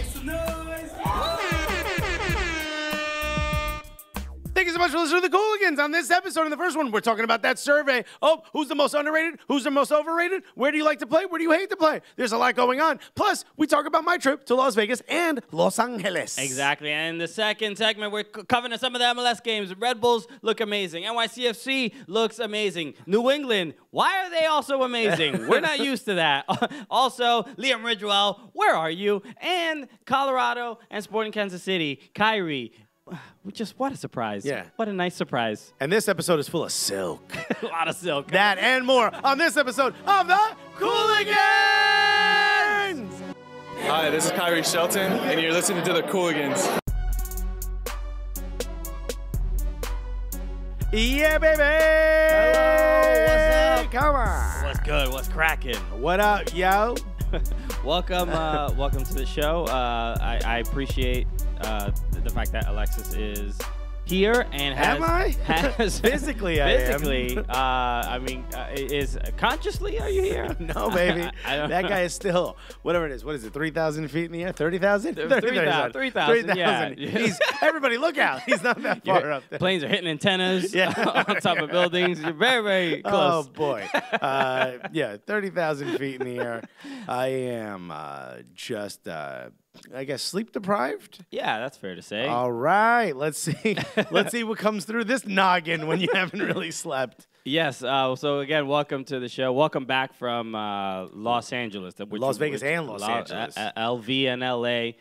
Make some noise. Thank you so much for listening to the Cooligans. On this episode, in the first one, we're talking about that survey. Oh, who's the most underrated? Who's the most overrated? Where do you like to play? Where do you hate to play? There's a lot going on. Plus, we talk about my trip to Las Vegas and Los Angeles. Exactly. And in the second segment, we're covering some of the MLS games. Red Bulls look amazing. NYCFC looks amazing. New England, why are they also amazing? We're not used to that. Also, Liam Ridgewell, where are you? And Colorado and Sporting Kansas City, Kyrie. Just what a surprise. Yeah. What a nice surprise. And this episode is full of silk. A lot of silk. That and more on this episode of the Cooligans! Hi, this is Kyrie Shelton, and you're listening to the Cooligans. Yeah, baby! Hello, what's up? Come on. What's good? What's cracking? What up, yo? Welcome to the show. I appreciate the fact that Alexis is here and has. Am I? Has Physically, I am. physically. I mean, is consciously? Are you here? No, baby. I don't That know. guy is still, whatever it is, what is it, 3,000 feet in the air? 30,000? 3,000, 3,000, yeah. Everybody, look out. He's not that far up there. Planes are hitting antennas Yeah. on top of buildings. You're very, very close. Oh, boy. Yeah, 30,000 feet in the air. I am just, I guess, sleep deprived. Yeah, that's fair to say. All right. Let's see. Let's see what comes through this noggin when you haven't really slept. Yes. So again, welcome to the show. Welcome back from Los Angeles, Las Vegas and Los Angeles. LV and LA.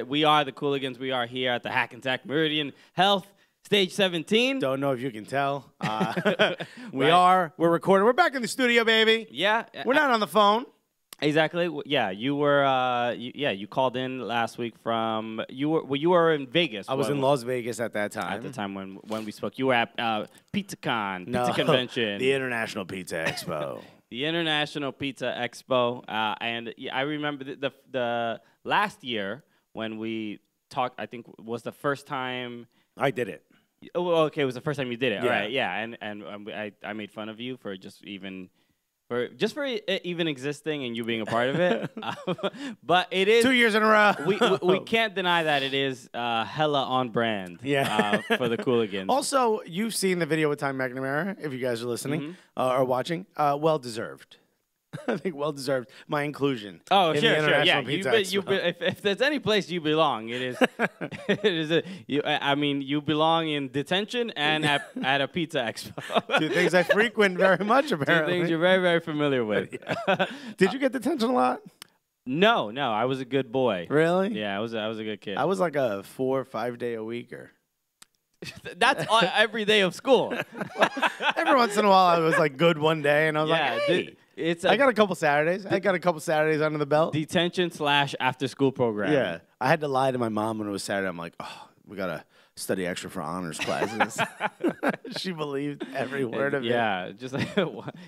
We are the Cooligans. We are here at the Hackensack Meridian Health, Stage 17. Don't know if you can tell. We're recording. We're back in the studio, baby. Yeah. We're not on the phone. Exactly. Yeah, you were. You called in last week from. You were in Vegas. I was in Las Vegas at that time. At the time when we spoke, you were at PizzaCon, No, Pizza Convention, the International Pizza Expo. the International Pizza Expo, and I remember the last year when we talked. I think was the first time. I did it. Oh, okay, it was the first time you did it. Yeah. All right, yeah, and I made fun of you for just even. For even existing and you being a part of it, but it is 2 years in a row. we can't deny that it is hella on brand. Yeah. For the Cooligans. Also, you've seen the video with Ty McNamara, if you guys are listening or watching. Well deserved. I think well deserved my inclusion. Oh, in sure, the sure, yeah. International Pizza Expo. If there's any place you belong, it is. I mean, you belong in detention and at a pizza expo. Two things I frequent very much, apparently. Two things you're very, very familiar with. Did you get detention a lot? No, I was a good boy. Really? Yeah, I was a good kid. I was like a 4 or 5 day a weeker. That's every day of school. Every once in a while, I was like good one day, and I was like, hey. I got a couple Saturdays. I got a couple Saturdays under the belt. Detention / after school program. Yeah. I had to lie to my mom when it was Saturday. I'm like, oh, we got to study extra for honors classes. She believed every word of it. Yeah, just like,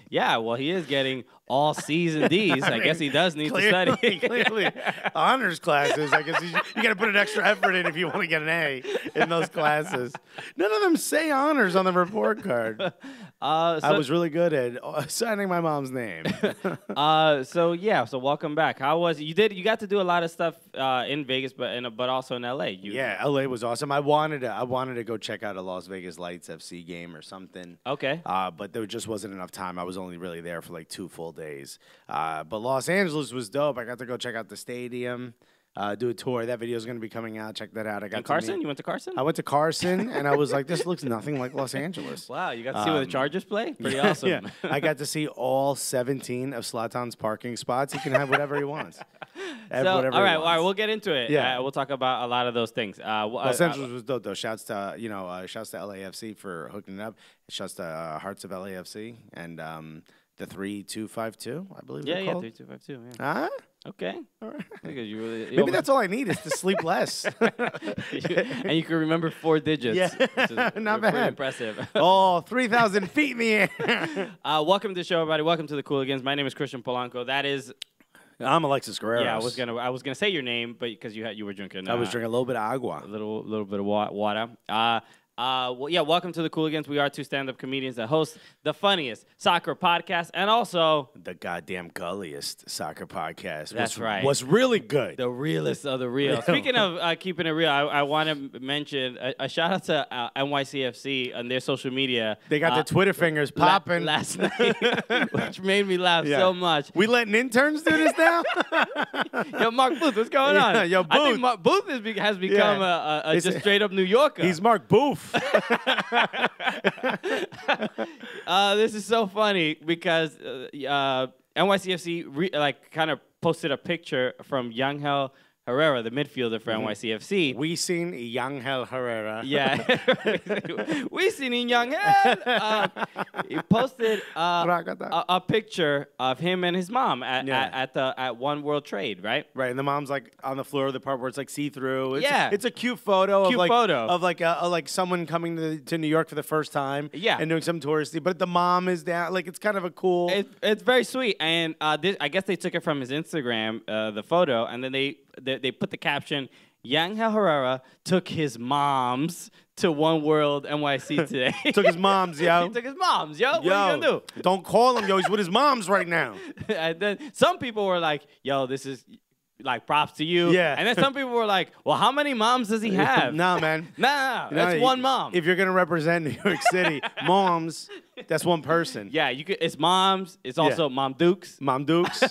yeah, well, he is getting all C's and D's. I guess he does need to study. Clearly, honors classes, I guess you got to put an extra effort in if you want to get an A in those classes. None of them say honors on the report card. I was really good at signing my mom's name. So welcome back. How was it? You got to do a lot of stuff in Vegas, but also in LA. Yeah, LA was awesome. I wanted to go check out a Las Vegas Lights FC game or something. Okay. But there just wasn't enough time. I was only really there for like 2 full days. But Los Angeles was dope. I got to go check out the stadium. Do a tour. That video is going to be coming out. Check that out. I got in Carson? You went to Carson? I went to Carson, and I was like, this looks nothing like Los Angeles. Wow, you got to see where the Chargers play? Pretty awesome. Yeah. I got to see all 17 of Zlatan's parking spots. He can have whatever he wants. All right, we'll get into it. Yeah. We'll talk about a lot of those things. Los Angeles was dope, though. Shouts to LAFC for hooking it up. Shouts to Hearts of LAFC and the 3252, I believe they're called. 3252. Yeah. Huh? Okay. All right. Maybe that's all I need is to sleep less. And you can remember 4 digits. Yeah. Not bad. Pretty impressive. Oh, 3,000 feet in the air. Welcome to the show, everybody. Welcome to the Cooligans. My name is Christian Polanco. That is... I'm Alexis Guerrero. Yeah, I was gonna say your name, but because you were drinking. I was drinking a little bit of agua. A little bit of water. Well, yeah, welcome to the Cooligans. We are two stand-up comedians that host the funniest soccer podcast and also the goddamn gulliest soccer podcast. That's right. Was really good. the realest of the real. Speaking of keeping it real, I want to mention a shout out to NYCFC on their social media. They got their Twitter fingers popping last night, which made me laugh so much. We letting interns do this now? Yo, Mark Booth, what's going on? Yo, Booth. I think Mark Booth has become a just straight up New Yorker. He's Mark Booth. This is so funny because NYCFC kind of posted a picture from Yangel Herrera, the midfielder for NYCFC. We seen Yangel Herrera. Yeah, we seen Yangel. He posted a picture of him and his mom at One World Trade, right? Right, and the mom's like on the floor of the part where it's like see through. It's a cute photo. Of like someone coming to New York for the first time. Yeah, and doing some touristy, but the mom is down. Like it's kind of a cool. It's very sweet, and I guess they took it from his Instagram, the photo, and then they put the caption, Yangel Herrera took his moms to One World NYC today. Took his moms, yo. He took his moms, yo. What are you going to do? Don't call him, yo. He's with his moms right now. And then some people were like, yo, this is like props to you. Yeah. And then some people were like, well, how many moms does he have? Nah, man. Nah, that's one mom. If you're going to represent New York City, moms, that's one person. Yeah, it's moms. It's also Mom Dukes. Mom Dukes.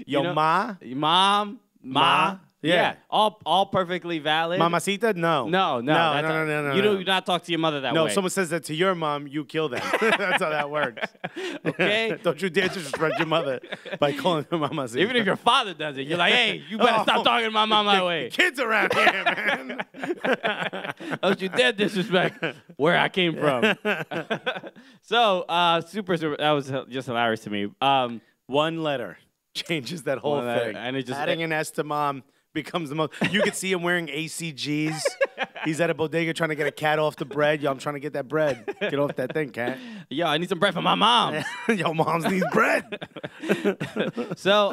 Yo, Ma. Mom. Ma. Yeah, all perfectly valid. Mamacita? No. No. You do not talk to your mother that way. No, if someone says that to your mom, you kill them. That's how that works. Okay? Don't you dare disrespect your mother by calling her mamacita. Even if your father does it, you're like, hey, you better stop talking to my mom that way. Kids around here, man. Don't you dare disrespect where I came from. So, super, that was just hilarious to me. One letter changes that whole thing. And it just adding an S to mom becomes the most. You could see him wearing ACGs. He's at a bodega trying to get a cat off the bread. Yo, I'm trying to get that bread. Get off that thing, cat. Yo, I need some bread for my mom. Yo, moms need bread. So,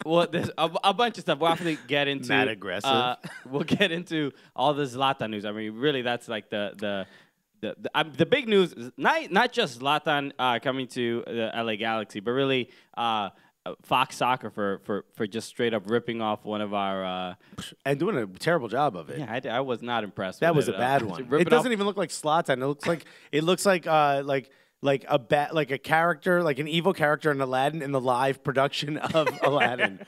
well, there's a bunch of stuff. We'll have to get into. Not aggressive. We'll get into all the Zlatan news. I mean, really, that's like the big news is not just Zlatan coming to the LA Galaxy, but really Fox Soccer for just straight up ripping off one of our and doing a terrible job of it. Yeah, I was not impressed. That with was a bad one. It doesn't even look like Zlatan. It looks like a character, like an evil character in Aladdin in the live production of Aladdin.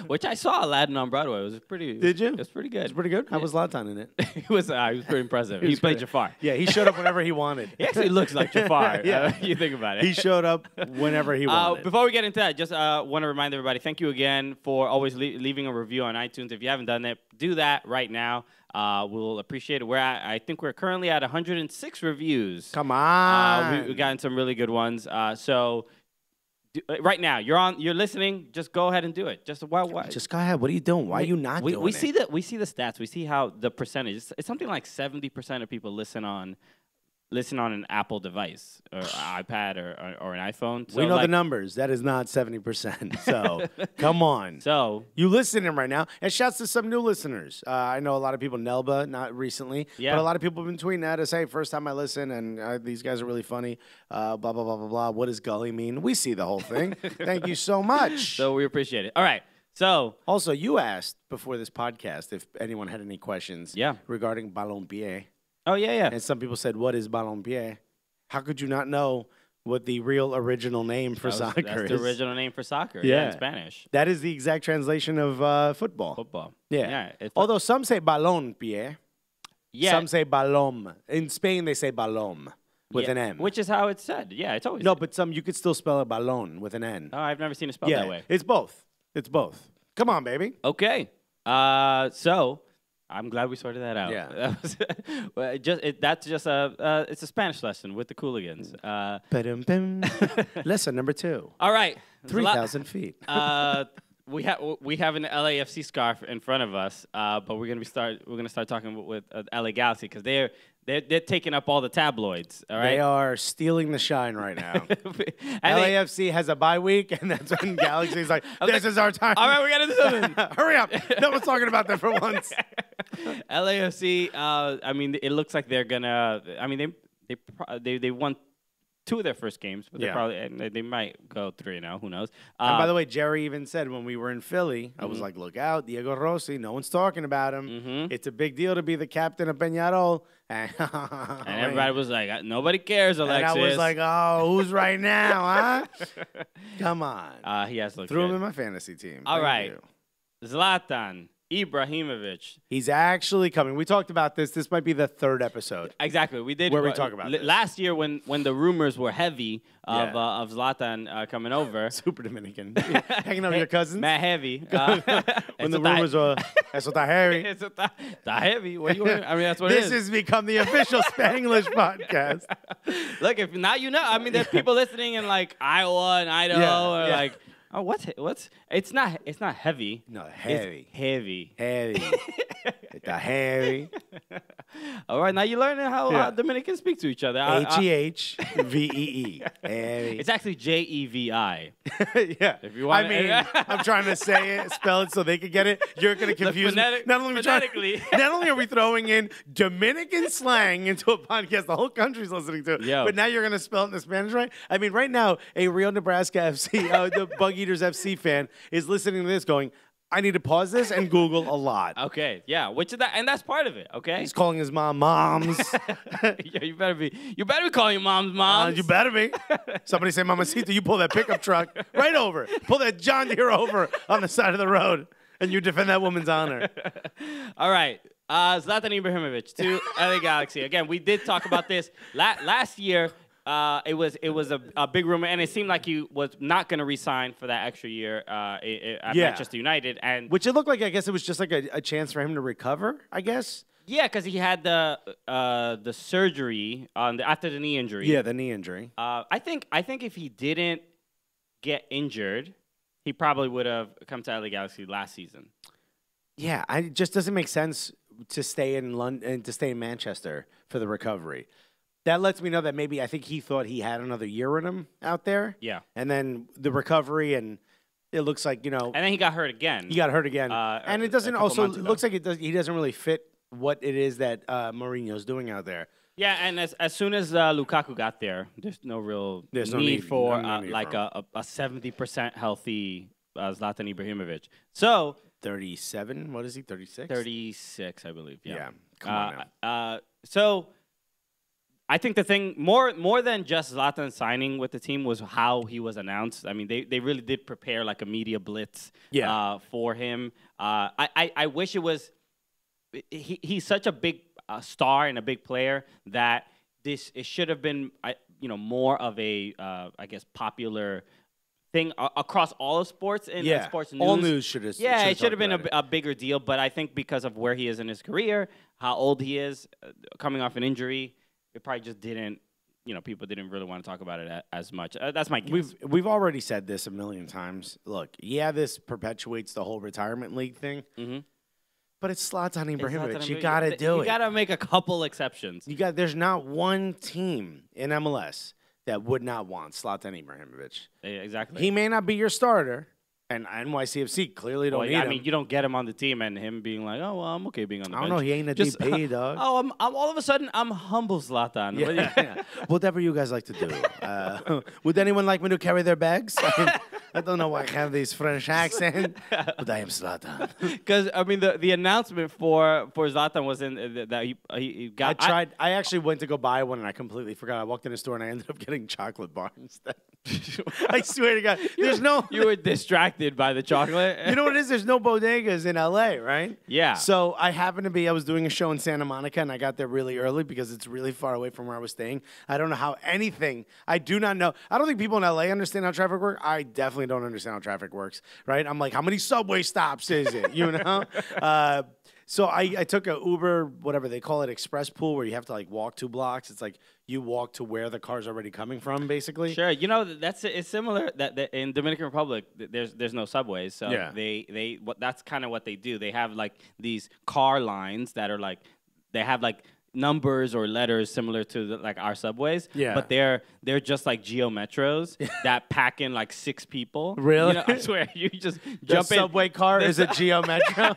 Which I saw Aladdin on Broadway. It was pretty. Did you? It was pretty good. It was pretty good. How was Zlatan in it? He was pretty impressive. He played Jafar. Yeah, he showed up whenever he wanted. He actually looks like Jafar. Yeah, you think about it. He showed up whenever he wanted. Before we get into that, just want to remind everybody, thank you again for always leaving a review on iTunes. If you haven't done that, do that right now. We'll appreciate it. I think we're currently at 106 reviews. Come on. We've gotten some really good ones. So right now, you're listening. Just go ahead and do it. Just why? Just go ahead. What are you doing? Why are you not doing it? We see the stats. We see how the percentage. It's something like 70% of people listen on an Apple device or iPad or an iPhone. So we know the numbers. That is not 70%. So come on. So you listening right now. And shouts to some new listeners. I know a lot of people, Nelba, not recently. Yeah. But a lot of people have been tweeting at us, hey, first time I listen, and these guys are really funny. Blah, blah, blah, blah, blah. What does gully mean? We see the whole thing. Thank you so much. So we appreciate it. All right. So also, you asked before this podcast if anyone had any questions regarding ballon pied. Oh, yeah. And some people said, what is ballon pied? How could you not know what the real original name for soccer is? That's the original name for soccer in Spanish. That is the exact translation of football. Football. Yeah. Although some say ballon pied. Yeah. Some say ballon. In Spain, they say ballon with an M. Which is how it's said. Yeah, it's always No, but you could still spell it ballon with an N. Oh, I've never seen it spelled that way. It's both. It's both. Come on, baby. Okay. So I'm glad we sorted that out. Yeah. That's just it's a Spanish lesson with the Cooligans. Lesson number 2. All right. 3,000 feet. We have an LAFC scarf in front of us, but we're gonna start talking with LA Galaxy because they're taking up all the tabloids. All right, they are stealing the shine right now. LAFC has a bye week, and that's when Galaxy's like, "This is our time." All right, we gotta do something. Hurry up! No one's talking about that for once. LAFC. I mean, it looks like they're gonna. I mean, they won 2 of their first games, but they might go 3-0. Who knows? And by the way, Jerry even said when we were in Philly, I was like, "Look out, Diego Rossi. No one's talking about him. It's a big deal to be the captain of Peñarol." And everybody was like, "Nobody cares, Alexis." And I was like, "Oh, who's right now, huh? Come on." He has looked Threw him good. in my fantasy team. All Thank right, you. Zlatan Ibrahimovic. He's actually coming. We talked about this. This might be the 3rd episode. Exactly, we did. Where we talk about this. Last year when the rumors were heavy of Zlatan coming over. Super Dominican. Hanging out with your cousins. Mad heavy. When the rumors were, eso está heavy. It's that heavy. What you want? I mean, that's what it is. This has become the official Spanglish podcast. Look, if now you know. I mean, there's people listening in like Iowa and Idaho, or like, oh, what's? It's not heavy. No, heavy. It's heavy. Heavy. It's a heavy. All right, now you're learning how Dominicans speak to each other. H-E-H-V-E-E. Heavy. It's actually Jevi. Yeah. If you want, I mean, I'm trying to say it, spell it so they could get it. You're going to confuse me. Not only are we throwing in Dominican slang into a podcast the whole country's listening to, but now you're going to spell it in the Spanish right? I mean, right now, a real Nebraska FC, the Bug Eaters FC fan is listening to this going, I need to pause this and Google a lot. Okay, yeah, which is that, and that's part of it. Okay, he's calling his mom moms. Yeah, you better be calling your moms moms. You better be. Somebody say Mamacita, you pull that pickup truck right over, pull that John Deere over on the side of the road, and you defend that woman's honor. All right, Zlatan Ibrahimovic to LA Galaxy. Again, we did talk about this last year. It was a big rumor, and it seemed like he was not going to resign for that extra year at Manchester United, and which it looked like. I guess it was just like a chance for him to recover. I guess. Yeah, because he had the surgery after the knee injury. Yeah, the knee injury. I think if he didn't get injured, he probably would have come to LA Galaxy last season. Yeah, it just doesn't make sense to stay in London and to stay in Manchester for the recovery. That lets me know that maybe I think he thought he had another year in him out there. Yeah. And then the recovery, and it looks like, you know. And then he got hurt again. He got hurt again. And it doesn't also, it looks like he doesn't really fit what it is that Mourinho's doing out there. Yeah, and as soon as Lukaku got there, there's no real need for a 70% healthy Zlatan Ibrahimovic. So 37, what is he, 36? 36, I believe, yeah. Yeah, come on now. So I think the thing, more than just Zlatan signing with the team, was how he was announced. I mean, they really did prepare like a media blitz for him. I wish it was – he's such a big star and a big player that it should have been more of a, I guess, popular thing across all of sports and sports news. All news should have. Yeah, it should have been a bigger deal. But I think because of where he is in his career, how old he is, coming off an injury, it probably just didn't, people didn't really want to talk about it as much. That's my guess. We've already said this a million times. Look, this perpetuates the whole retirement league thing. Mm-hmm. But it's Zlatan Ibrahimovic. You got to do it. You got to make a couple exceptions. There's not one team in MLS that would not want Zlatan Ibrahimovic. Exactly. He may not be your starter, and NYCFC clearly don't need him. I mean, you don't get him on the team, and him being like, "Oh, well, I'm okay being on the bench." I don't know. He ain't a DP, dog. Oh, I'm all of a sudden I'm humble Zlatan. Yeah. Whatever you guys like to do. Would anyone like me to carry their bags? I don't know why I have this French accent, but I am Zlatan. Because I mean, the announcement for Zlatan was in that he got. I actually went to go buy one, and I completely forgot. I walked in the store, and I ended up getting chocolate bar instead. I swear to God, You were distracted by the chocolate. You know what it is? There's no bodegas in LA, right? Yeah. So I was doing a show in Santa Monica, and I got there really early because it's really far away from where I was staying. I don't know how I do not know. I don't think people in LA understand how traffic works. I definitely don't understand how traffic works, right? I'm like, how many subway stops is it, So I took a Uber, whatever they call it, express pool, where you have to like walk 2 blocks. It's like you walk to where the car's already coming from, basically. Sure, it's similar that in Dominican Republic there's no subways, so that's kind of what they do. They have like these car lines that are like they have like numbers or letters similar to like our subways, but they're just like Geo Metros that pack in like 6 people. Really? I swear, you just jump in. The subway car is a Geo Metro.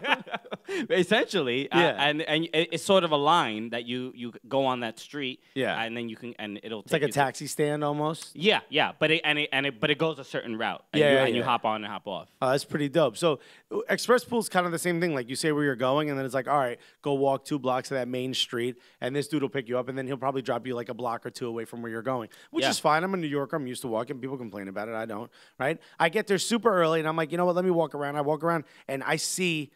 Essentially, Yeah. and it's sort of a line that you go on that street. Yeah. And then you can it'll. It's like a taxi stand almost. Yeah, but it goes a certain route. And Yeah, and you yeah. hop on and hop off. Oh, that's pretty dope. So Express Pool's kind of the same thing. Like you say where you're going, and then it's like, all right, go walk 2 blocks to that main street, and this dude will pick you up, and then he'll probably drop you like a block or 2 away from where you're going, which Yeah. is fine. I'm a New Yorker. I'm used to walking. People complain about it. I don't, right? I get there super early, and I'm like, you know what? Let me walk around. I walk around, and I see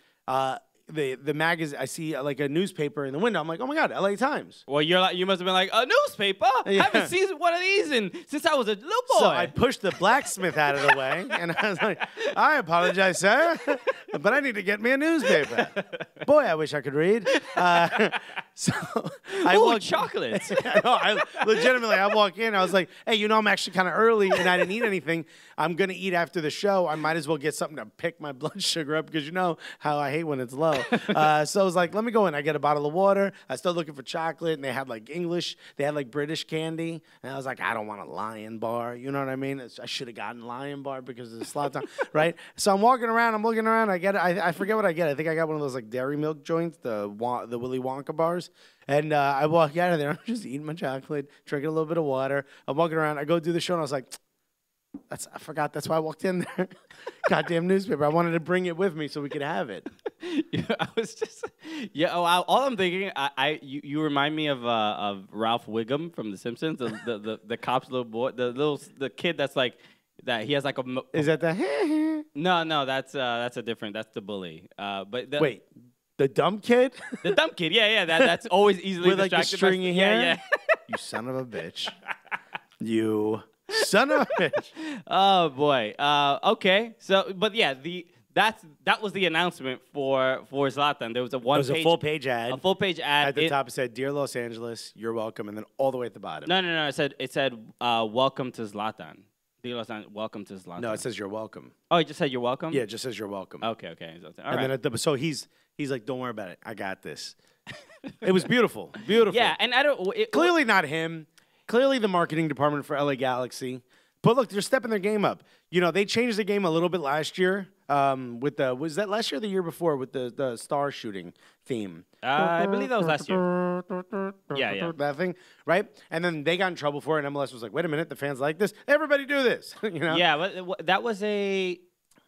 the magazine. I see like a newspaper in the window. I'm like, oh my God, LA Times. Well, you must have been like, a newspaper? Yeah. I haven't seen one of these since I was a little boy. So I pushed the blacksmith out of the way, and I was like, I apologize, sir, but I need to get me a newspaper. Boy, I wish I could read. So I Ooh, walked. chocolates. I legitimately, I walk in. I was like, hey, I'm actually kind of early, and I didn't eat anything. I'm going to eat after the show. I might as well get something to pick my blood sugar up because you know how I hate when it's low. So I was like, let me go in. I get a bottle of water. I started looking for chocolate, and they had like English. They had like British candy. And I was like, I don't want a Lion Bar. You know what I mean? I should have gotten Lion Bar because of the Zlatan, right? So I'm walking around. I'm looking around. I forget what I get. I think I got one of those like dairy milk joints, the Willy Wonka bars. And I walk out of there. I'm just eating my chocolate, drinking a little bit of water. I'm walking around. I go do the show, and I was like, I forgot. That's why I walked in there. Goddamn newspaper. I wanted to bring it with me so we could have it. I was just, all I'm thinking, you remind me of Ralph Wiggum from The Simpsons, the cop's little boy, the kid that's like that. He has like a. Is that the? No, that's the bully. But Wait, the dumb kid? The dumb kid, yeah, that's always easily with like the distracted. stringy hair. Yeah. You son of a bitch. You son of a bitch. Oh boy. Okay. So, but yeah, that was the announcement for Zlatan. There was a one. It was a full page ad. A full page ad At the top, it said, "Dear Los Angeles, you're welcome," and then all the way at the bottom. No. It said, "Welcome to Zlatan." Dear Los Angeles, welcome to Zlatan. No, it says you're welcome. Oh, it just said you're welcome. Yeah, it just says you're welcome. Okay. All And right. then so he's like, "Don't worry about it. I got this." It was beautiful, beautiful. Yeah, and I don't. Clearly not him. Clearly the marketing department for LA Galaxy. But look, they're stepping their game up. You know, they changed the game a little bit last year was that last year or the year before with the star shooting theme? I believe that was last year. Yeah. That thing, right? And then they got in trouble for it, and MLS was like, wait a minute, the fans like this. Everybody do this. You know? Yeah, but that was a.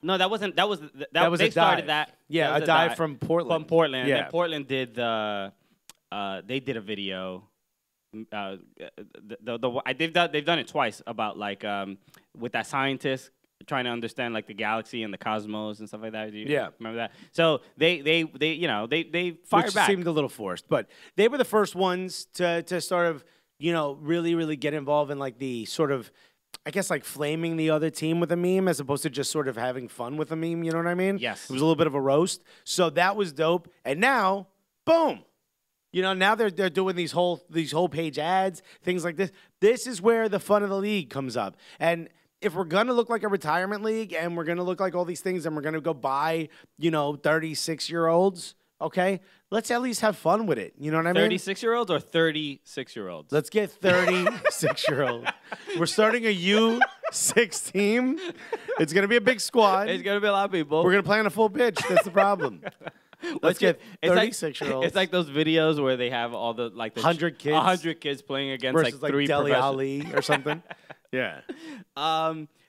No, that wasn't. That was was they a started dive. that. Yeah, that was a dive from Portland. From Portland. Yeah. And then Portland did the. They did a video. They've done it twice about like with that scientist trying to understand like the galaxy and the cosmos and stuff like that. Do you remember that? So they fired Which back. seemed a little forced, but they were the first ones to sort of really get involved in like the sort of, I guess, like flaming the other team with a meme as opposed to just sort of having fun with a meme. You know what I mean? Yes. It was a little bit of a roast. So that was dope. And now, boom. Now they're doing these whole page ads, things like this. This is where the fun of the league comes up. And if we're gonna look like a retirement league and we're gonna look like all these things and we're gonna go buy, 36-year-olds, okay, let's at least have fun with it. You know what I mean? 36-year-olds or 36-year-olds? Let's get 36-year-olds. We're starting a U6 team. It's gonna be a big squad. It's gonna be a lot of people. We're gonna play on a full pitch. That's the problem. Let's get 36-year-olds. It's like those videos where they have all the 100 kids. 100 kids playing against versus like 3 Dele professionals. Ali or something. Yeah.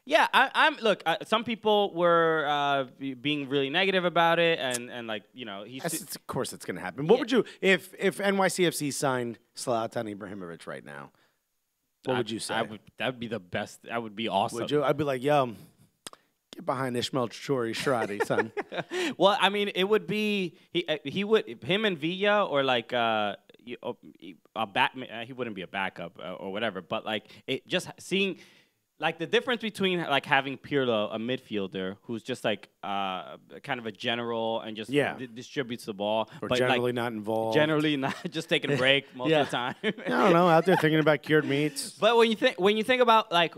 Yeah, I'm look. Some people were being really negative about it, and like Of course, it's gonna happen. What would you if NYCFC signed Zlatan Ibrahimovic right now? What would you say? That would be the best. That would be awesome. Would you? I'd be like, yo, get behind Ishmael Chori Shradi, son. Well, I mean, it would be him and Villa or like a Batman. He wouldn't be a backup or whatever, but like it just seeing. Like the difference between like having Pirlo, a midfielder, who's just like kind of a general and just distributes the ball, Or but generally like, not involved. generally not just taking a break most of the time. I don't know, out there thinking about cured meats. But when you think about like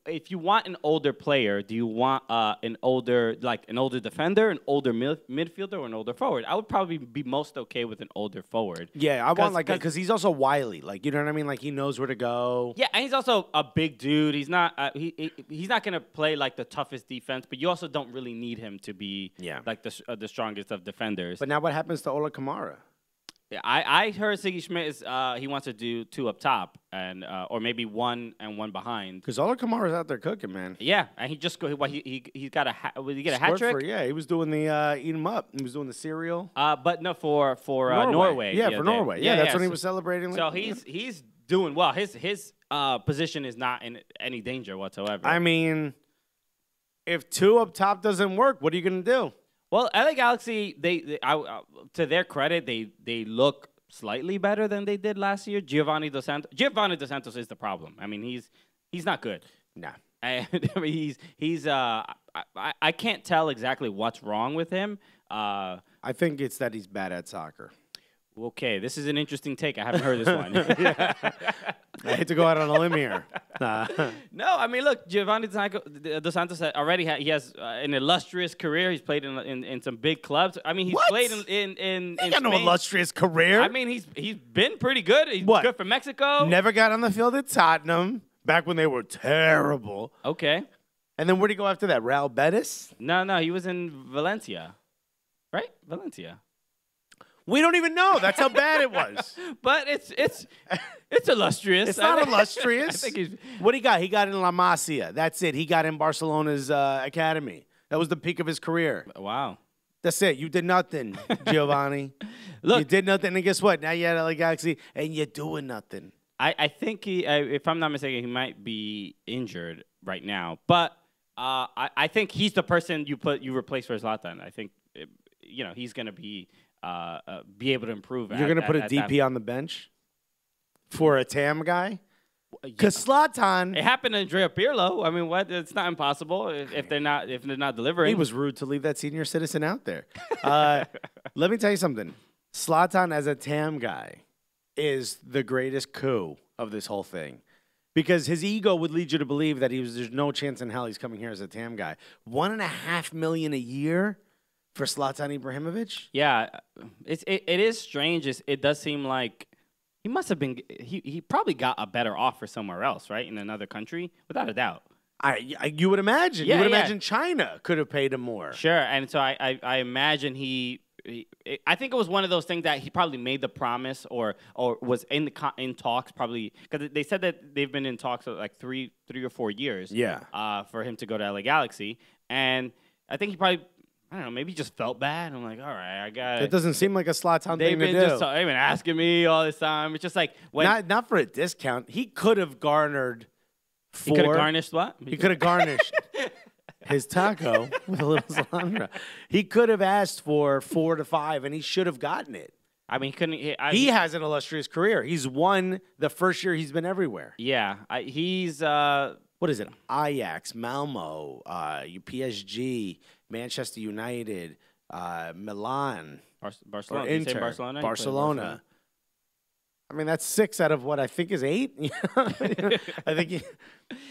if you want an older player, do you want an older defender, an older midfielder, or an older forward? I would probably be most okay with an older forward. Yeah, I want because he's also wily. Like, you know what I mean? Like, he knows where to go. Yeah, and he's also a big dude. He's not he's not gonna play like the toughest defense, but you also don't really need him to be like the strongest of defenders. But now what happens to Ola Kamara? Yeah, I heard Siggy Schmidt is he wants to do 2 up top and or maybe 1 and 1 behind. Because Ola Kamara's out there cooking, man. Yeah, and he just he got a did he get a hat trick? Yeah, he was doing the eat 'em up. He was doing the cereal. But no, for Norway. Yeah, for Norway. Yeah, that's when he so, was celebrating. So he's doing well. His position is not in any danger whatsoever. I mean, if 2 up top doesn't work, what are you gonna do? Well, LA Galaxy, to their credit, they look slightly better than they did last year. Giovanni Dos Santos is the problem. I mean, he's not good. Nah. I mean, I can't tell exactly what's wrong with him. I think it's that he's bad at soccer. Okay, this is an interesting take. I haven't heard this one. I hate to go out on a limb here. No, I mean, look, Giovanni Dos Santos already he has an illustrious career. He's played in some big clubs. I mean, he's played in He got no illustrious career. I mean, he's been pretty good. He's good for Mexico. Never got on the field at Tottenham back when they were terrible. Okay. And then where did he go after that? Real Betis? No, he was in Valencia, right? Valencia. We don't even know. That's how bad it was. But it's illustrious. It's not illustrious. I think what he got? He got in La Masia. That's it. He got in Barcelona's academy. That was the peak of his career. Wow. That's it. You did nothing, Giovanni. Look, you did nothing, and guess what? Now you're at LA Galaxy, and you're doing nothing. I think he, if I'm not mistaken, he might be injured right now. But I think he's the person you replace for Zlatan. I think he's going to be able to improve. You're going to put a DP on the bench for a TAM guy? Because Zlatan, it happened to Andrea Pirlo. I mean, what? It's not impossible if they're not delivering. He was rude to leave that senior citizen out there. Let me tell you something. Zlatan as a TAM guy is the greatest coup of this whole thing. Because his ego would lead you to believe that there's no chance in hell he's coming here as a TAM guy. $1.5 million a year for Zlatan Ibrahimovic? Yeah, it is strange. It does seem like he must have been. He probably got a better offer somewhere else, right, in another country, without a doubt. You would imagine. Yeah, you would imagine China could have paid him more. Sure, and so I imagine I think it was one of those things that he probably made the promise or was in talks, probably because they said that they've been in talks for like three or 4 years. Yeah. For him to go to LA Galaxy, and I think he probably. I don't know, maybe he just felt bad. I'm like, all right, I got it. It doesn't seem like a Zlatan thing to do. They've been asking me all this time. It's just like when not for a discount. He could have garnered. He could have garnished what? He could have garnished his taco with a little cilantro. He could have asked for 4 to 5, and he should have gotten it. I mean, he couldn't. He has an illustrious career. He's won the first year he's been everywhere. Yeah, he's. What is it? Ajax, Malmo, PSG, Manchester United, Milan, Barcelona, Inter, Barcelona. I mean, that's 6 out of what I think is 8. I think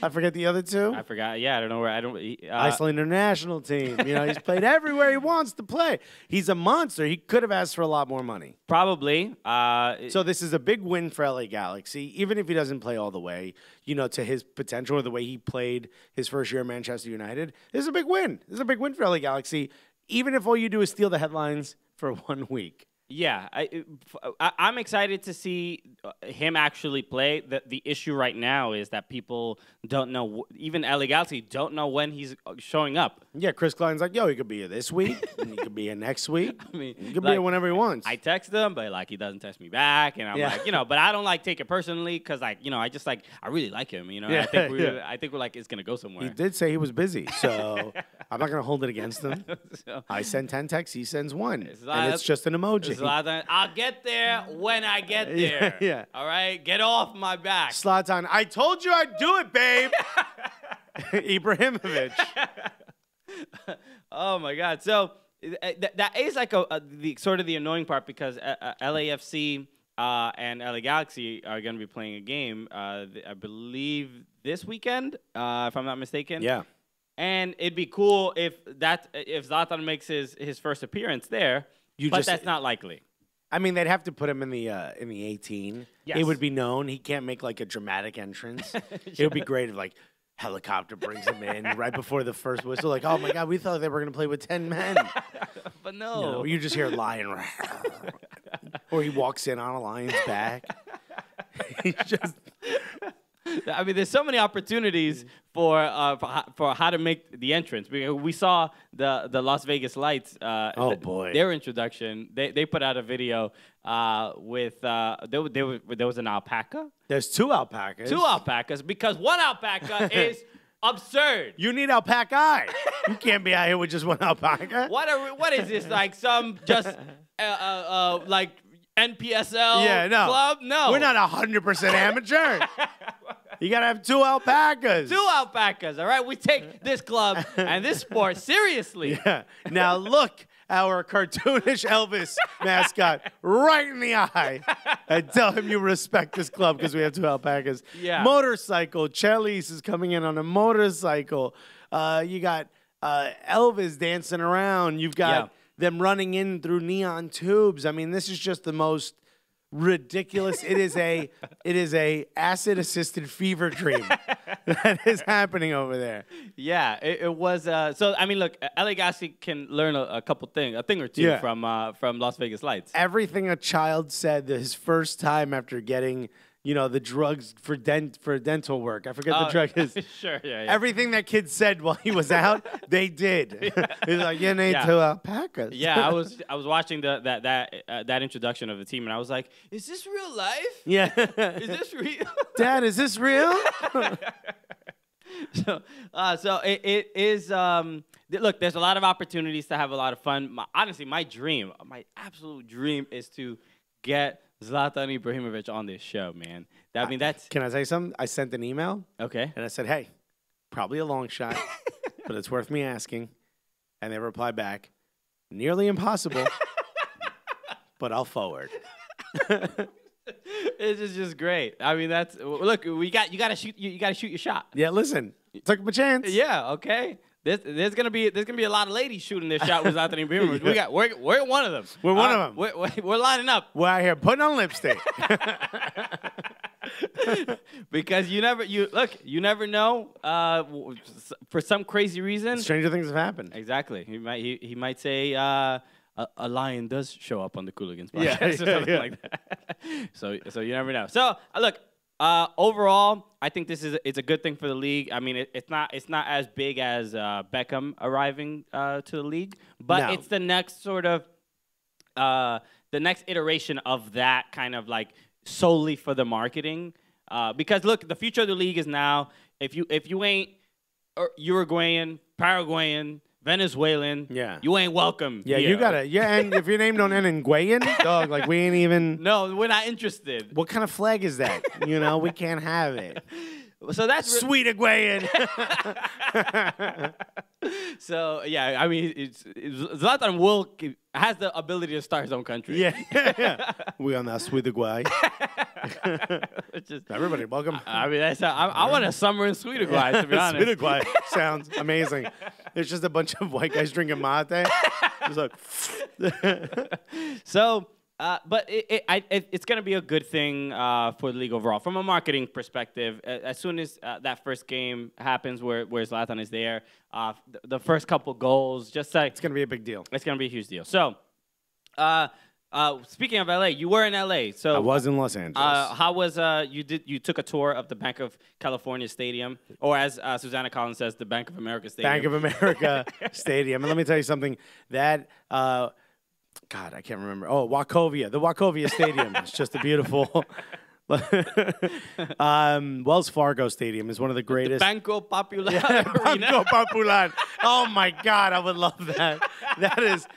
I forget the other 2. I forgot. Yeah, I don't know where. Iceland international team. He's played everywhere he wants to play. He's a monster. He could have asked for a lot more money. Probably. So this is a big win for LA Galaxy, even if he doesn't play all the way, to his potential or the way he played his first year at Manchester United. This is a big win. This is a big win for LA Galaxy, even if all you do is steal the headlines for 1 week. Yeah, I'm excited to see him actually play. The issue right now is that people don't know, even LA Galaxy don't know when he's showing up. Yeah, Chris Klein's like, he could be here this week, and he could be here next week. I mean, he could be here whenever he wants. I text him, but he doesn't text me back, and I'm like, but I don't take it personally because I just I really like him. I think we're it's gonna go somewhere. He did say he was busy, so I'm not gonna hold it against him. I send 10 texts, he sends 1, and it's just an emoji. Zlatan, I'll get there when I get there. Yeah. All right? Get off my back. Zlatan, I told you I'd do it, babe. Ibrahimovic. Oh, my God. So that is the sort of the annoying part because LAFC and LA Galaxy are going to be playing a game. I believe this weekend, if I'm not mistaken. Yeah. And it'd be cool if Zlatan makes his first appearance there, but that's not likely. I mean, they'd have to put him in the 18. Yes. It would be known. He can't make like a dramatic entrance. It would be great if like helicopter brings him in right before the first whistle. Like, oh my God, we thought they were gonna play with 10 men. But no. You just hear a lion, or he walks in on a lion's back. He's just. I mean, there's so many opportunities for how to make the entrance. We saw the Las Vegas Lights. Their introduction. They put out a video with there was an alpaca. There's 2 alpacas. 2 alpacas because one alpaca is absurd. You need alpaca. You can't be out here with just one alpaca. What is this, like some just like NPSL club? No, we're not 100% amateur. You gotta have 2 alpacas. 2 alpacas, all right? We take this club and this sport seriously. Yeah. Now look our cartoonish Elvis mascot right in the eye and tell him you respect this club because we have 2 alpacas. Yeah. Motorcycle. Charlize is coming in on a motorcycle. You got Elvis dancing around. You've got them running in through neon tubes. I mean, this is just the most ridiculous. It is a acid-assisted fever dream that is happening over there. Yeah, it was. So I mean, look, LA Galaxy can learn a thing or two from Las Vegas Lights. Everything a child said his first time after getting, the drugs for dental work. I forget the drug is. Sure, yeah. Everything that kid said while he was out, they did. He's like, you need 2 alpacas. Yeah, I was watching that introduction of the team, and I was like, is this real life? Yeah. Is this real? Dad, is this real? So it is. Look, there's a lot of opportunities to have a lot of fun. Honestly, my absolute dream is to get Zlatan Ibrahimovic on this show, man. That's. Can I say something? I sent an email. Okay. And I said, hey, probably a long shot, but it's worth me asking. And they replied back, nearly impossible, but I'll forward. This is just great. I mean, look. You gotta shoot your shot. Yeah, listen, took a chance. Yeah, okay. There's gonna be a lot of ladies shooting this shot with Zlatan Ibrahimovic. We're one of them. We're one of them. We're lining up. We're out here putting on lipstick. Because you never know. For some crazy reason, stranger things have happened. Exactly. He might say a lion does show up on the Cooligans podcast or something like that. So you never know. So look. Overall, I think it's a good thing for the league. I mean, it's not as big as Beckham arriving to the league, but it's the next sort of the next iteration of that kind of like solely for the marketing. Because look, the future of the league is now if you ain't Uruguayan, Paraguayan, Venezuelan, you ain't welcome. Yeah, here. you gotta. Yeah, and if your name don't end in Guayan, dog, like we ain't even. No, we're not interested. What kind of flag is that? We can't have it. So that's sweet Guayan. So yeah, I mean, Zlatan has the ability to start his own country. Yeah. We on that sweet Guay. Everybody, welcome. I mean, I want a summer in Sweet Uruguay, to be honest. Sweet Uruguay sounds amazing. There's just a bunch of white guys drinking mate. Just like. So, but it's going to be a good thing for the league overall. From a marketing perspective, as soon as that first game happens where Zlatan is there, the first couple goals, just like... It's going to be a big deal. It's going to be a huge deal. So, speaking of LA, you were in LA. So I was in Los Angeles. How was you took a tour of the Bank of California Stadium, or as Susanna Collins says, the Bank of America Stadium. Bank of America Stadium. And let me tell you something. That God, I can't remember. Oh, Wachovia. The Wachovia Stadium. It's just a beautiful Wells Fargo Stadium is one of the greatest. The Banco Popular. Banco Popular. Oh my God, I would love that. That is.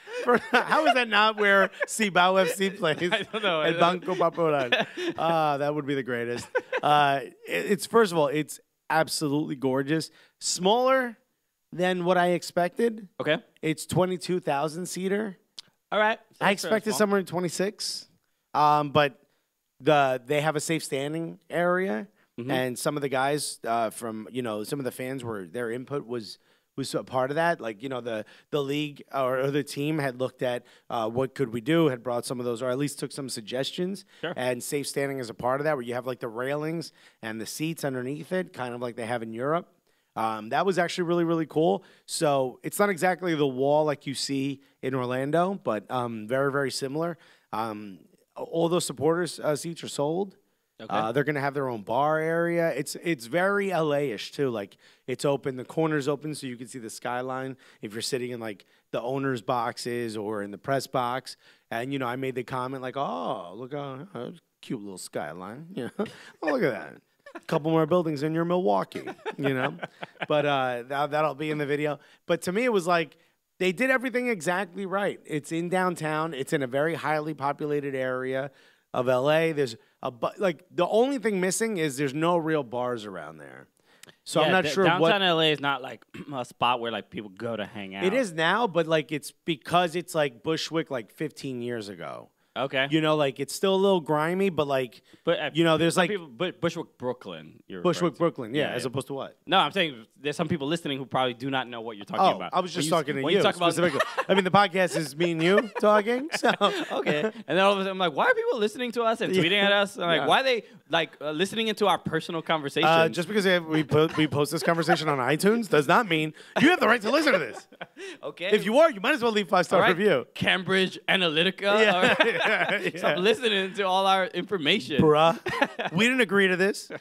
How is that not where Cibao FC plays? I don't know. El Banco Popular. That would be the greatest. It's first of all, it's absolutely gorgeous. Smaller than what I expected. Okay. It's 22,000 seater. All right. I expected somewhere in 26. But they have a safe standing area. and some of the guys from some of the fans their input was a part of that. Like the league or the team had looked at what could we do, had brought some of those, or at least took some suggestions. Sure. And safe standing is a part of that, where you have like the railings and the seats underneath it, kind of like they have in Europe. That was actually really, really cool. So it's not exactly the wall like you see in Orlando, but very, very similar. All those supporters seats are sold. Okay. They're going to have their own bar area. It's very LA-ish, too. Like, it's open. The corner's open so you can see the skyline if you're sitting in, like, the owner's boxes or in the press box. And, I made the comment, like, oh, look, a cute little skyline. Oh, look at that. A couple more buildings in your Milwaukee, But that'll be in the video. But to me, it was like they did everything exactly right. It's in downtown. It's in a very highly populated area of LA. There's the only thing missing is there's no real bars around there. So I'm not sure downtown LA is not like a spot where like people go to hang out. It is now, but like it's because it's like Bushwick like 15 years ago. Okay. Like it's still a little grimy, but like, there's like people, Bushwick, Brooklyn. Bushwick, Brooklyn, yeah, as opposed to what? No, I'm saying there's some people listening who probably do not know what you're talking about. I was just talking to you talk about specifically. I mean, the podcast is me and you talking. So okay, and then all of a sudden I'm like, why are people listening to us and tweeting at us? I'm like, why are they like listening into our personal conversation? Just because we post this conversation on iTunes does not mean you have the right to listen to this. Okay. If you are, you might as well leave 5-star review. Cambridge Analytica. Stop listening to all our information. Bruh. We didn't agree to this.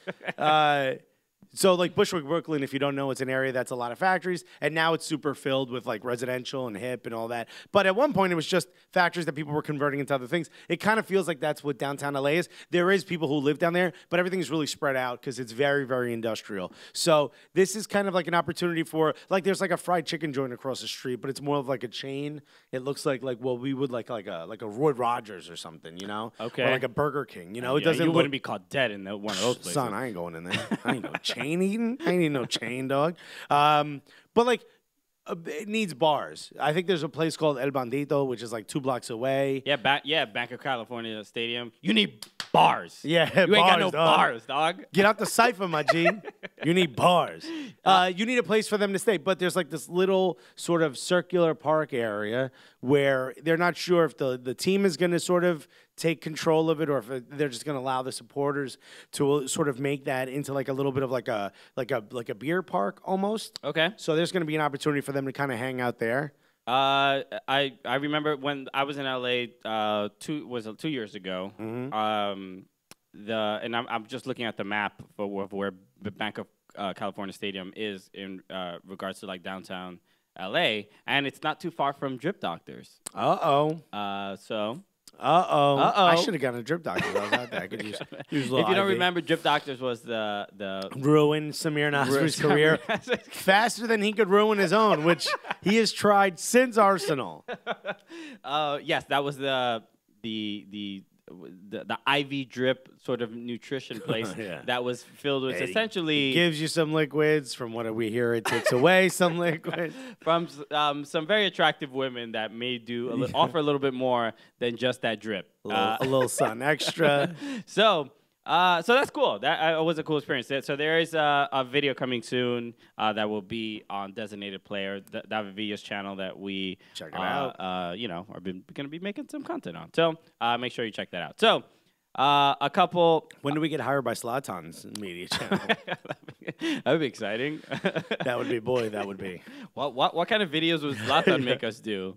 So, like, Bushwick, Brooklyn, if you don't know, it's an area that's a lot of factories, and now it's super filled with, like, residential and hip and all that. But at one point, it was just factories that people were converting into other things. It kind of feels like that's what downtown LA is. There is people who live down there, but everything's really spread out because it's very, very industrial. So this is kind of like an opportunity for, like, there's, like, a fried chicken joint across the street, but it's more of, like, a chain. It looks like well, we would like a Roy Rogers or something, Okay. Or, like, a Burger King, It Yeah, doesn't you wouldn't be caught dead in one of those places. Son, I ain't going in there. I ain't no chain eating. I ain't no chain, dog. But like, it needs bars. I think there's a place called El Bandito, which is like 2 blocks away. Yeah, Bank of California Stadium. You need bars. Yeah, you ain't got no bars, dog. Get out the cypher, my G. You need bars. You need a place for them to stay. But there's like this little sort of circular park area where they're not sure if the team is going to sort of take control of it, or if they're just going to allow the supporters to sort of make that into like a little bit of like a beer park almost. Okay. So there's going to be an opportunity for them to kind of hang out there. I remember when I was in LA 2 years ago. Mm-hmm. I'm just looking at the map for where the Bank of California Stadium is in regards to like downtown LA, and it's not too far from Drip Doctors. I should have gotten a Drip Doctors. I was out there. I could use if you don't remember, Drip Doctors was the ruined Samir Nasri's career faster than he could ruin his own, which he has tried since Arsenal. Yes, that was the IV drip sort of nutrition place that was filled with essentially it gives you some liquids. From what we hear, it takes away some liquids from some very attractive women that may offer a little bit more than just that drip. A little sun extra. So that's cool. That was a cool experience. So there is a video coming soon that will be on Designated Player, David Villa's channel that we check it out. Are going to be making some content on. So make sure you check that out. So a couple. When do we get hired by Zlatan's media channel? That would be exciting. That would be, boy. That would be. What kind of videos would Zlatan make us do?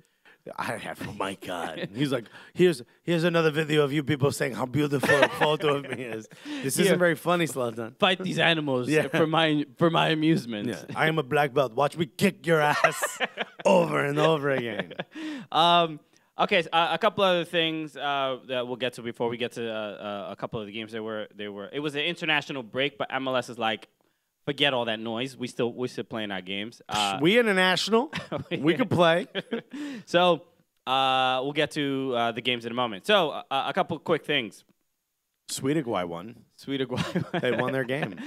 I have, oh my God. He's like, here's another video of you people saying how beautiful a photo of me is. This isn't very funny, Zlatan. Fight these animals for my amusement. Yeah. I am a black belt. Watch me kick your ass over and over again. Okay, so, a couple other things that we'll get to before we get to a couple of the games. It was an international break, but MLS is like, forget all that noise. We still playing our games. We international. We can play. So we'll get to the games in a moment. So a couple quick things. Uruguay won. They won their game.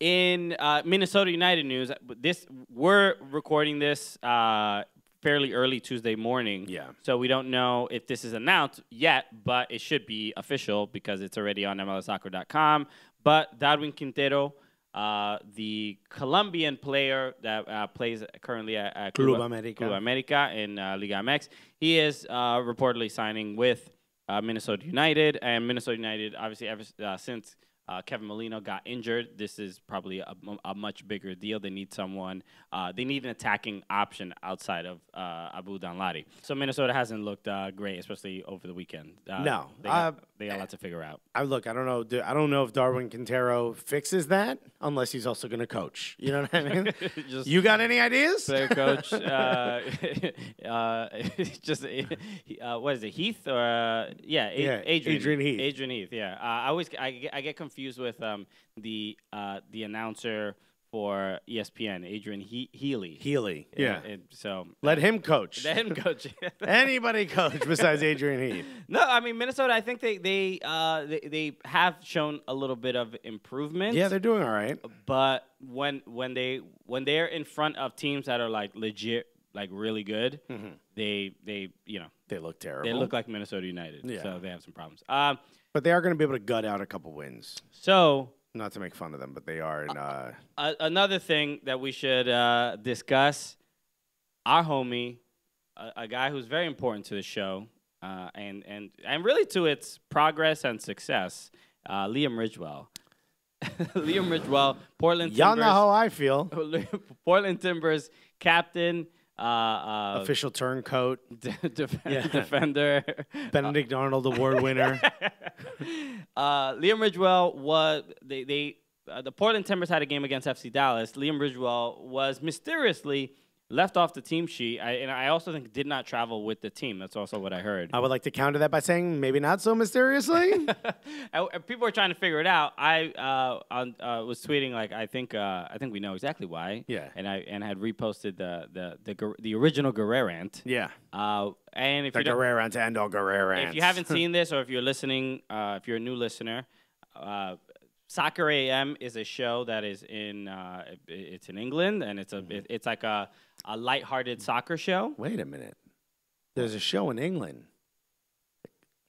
In Minnesota United news, we're recording this fairly early Tuesday morning. Yeah. So we don't know if this is announced yet, but it should be official because it's already on MLSsoccer.com. But Darwin Quintero, the Colombian player that plays currently at Club Club America in Liga MX, he is reportedly signing with Minnesota United. And Minnesota United, obviously, ever since Kevin Molino got injured, this is probably a much bigger deal. They need someone. They need an attacking option outside of Abu Danladi. So Minnesota hasn't looked great, especially over the weekend. No, they got a lot to figure out. I don't know. I don't know if Darwin Quintero fixes that unless he's also going to coach. You know what I mean? You got any ideas? Player coach, just what is it, Heath or Adrian Heath. Adrian Heath. Yeah, I get confused with the announcer for ESPN, Adrian Healy. Yeah. So let him coach. Let him coach. Anybody coach besides Adrian Heath? No, I mean Minnesota. I think they have shown a little bit of improvement. Yeah, they're doing all right. But when they're in front of teams that are like legit, like really good, they look terrible. They look like Minnesota United. Yeah. So they have some problems. But they are going to be able to gut out a couple wins. So. Not to make fun of them, but they are in. Another thing that we should discuss, our homie, a guy who's very important to the show, and really to its progress and success, Liam Ridgewell. Liam Ridgewell, Portland Timbers. Y'all know how I feel. Portland Timbers captain. Official turncoat. Defender. Benedict Arnold Award winner. Liam Ridgewell was the Portland Timbers had a game against FC Dallas. Liam Ridgewell was mysteriously left off the team sheet, and I also think did not travel with the team. That's also what I heard. I would like to counter that by saying maybe not so mysteriously. People were trying to figure it out. I was tweeting like I think we know exactly why. Yeah. And I had reposted the original Guerrerant. Yeah. And if the Guerrerant to end all Guerrerants. If you haven't seen this, or if you're listening, if you're a new listener, Soccer AM is a show that is it's in England, and it's like a lighthearted soccer show. Wait a minute. There's a show in England.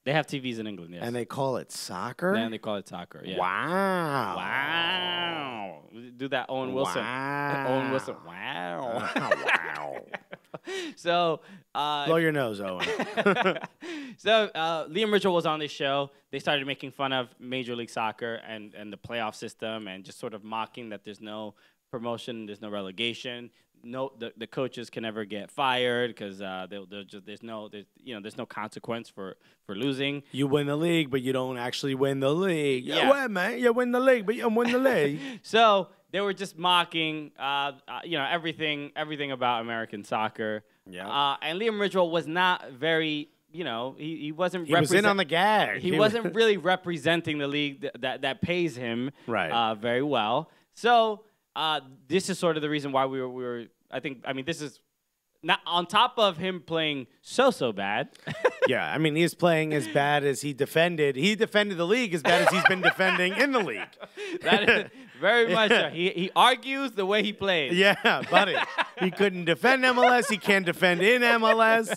They have TVs in England, yes. And they call it soccer? And they call it soccer, yeah. Wow. Wow. Do that Owen Wilson. Wow. Owen Wilson. Wow. Wow. So blow your nose, Owen. So Liam Ridgewell was on this show. They started making fun of Major League Soccer and the playoff system, and just sort of mocking that there's no promotion, there's no relegation. No, the coaches can never get fired because there's no consequence for losing. You win the league, but you don't actually win the league. Yeah, well, man, you win the league, but you don't win the league. So they were just mocking, everything about American soccer. Yeah. And Liam Ridgewell was not very, he wasn't. He was in on the gag. He wasn't really representing the league that pays him very well. So this is sort of the reason why we were. I mean, this is not on top of him playing so bad. Yeah, I mean, he's playing as bad as he defended. He defended the league as bad as he's been defending in the league. That is very much. He argues the way he plays. Yeah, buddy. He couldn't defend MLS. He can't defend in MLS.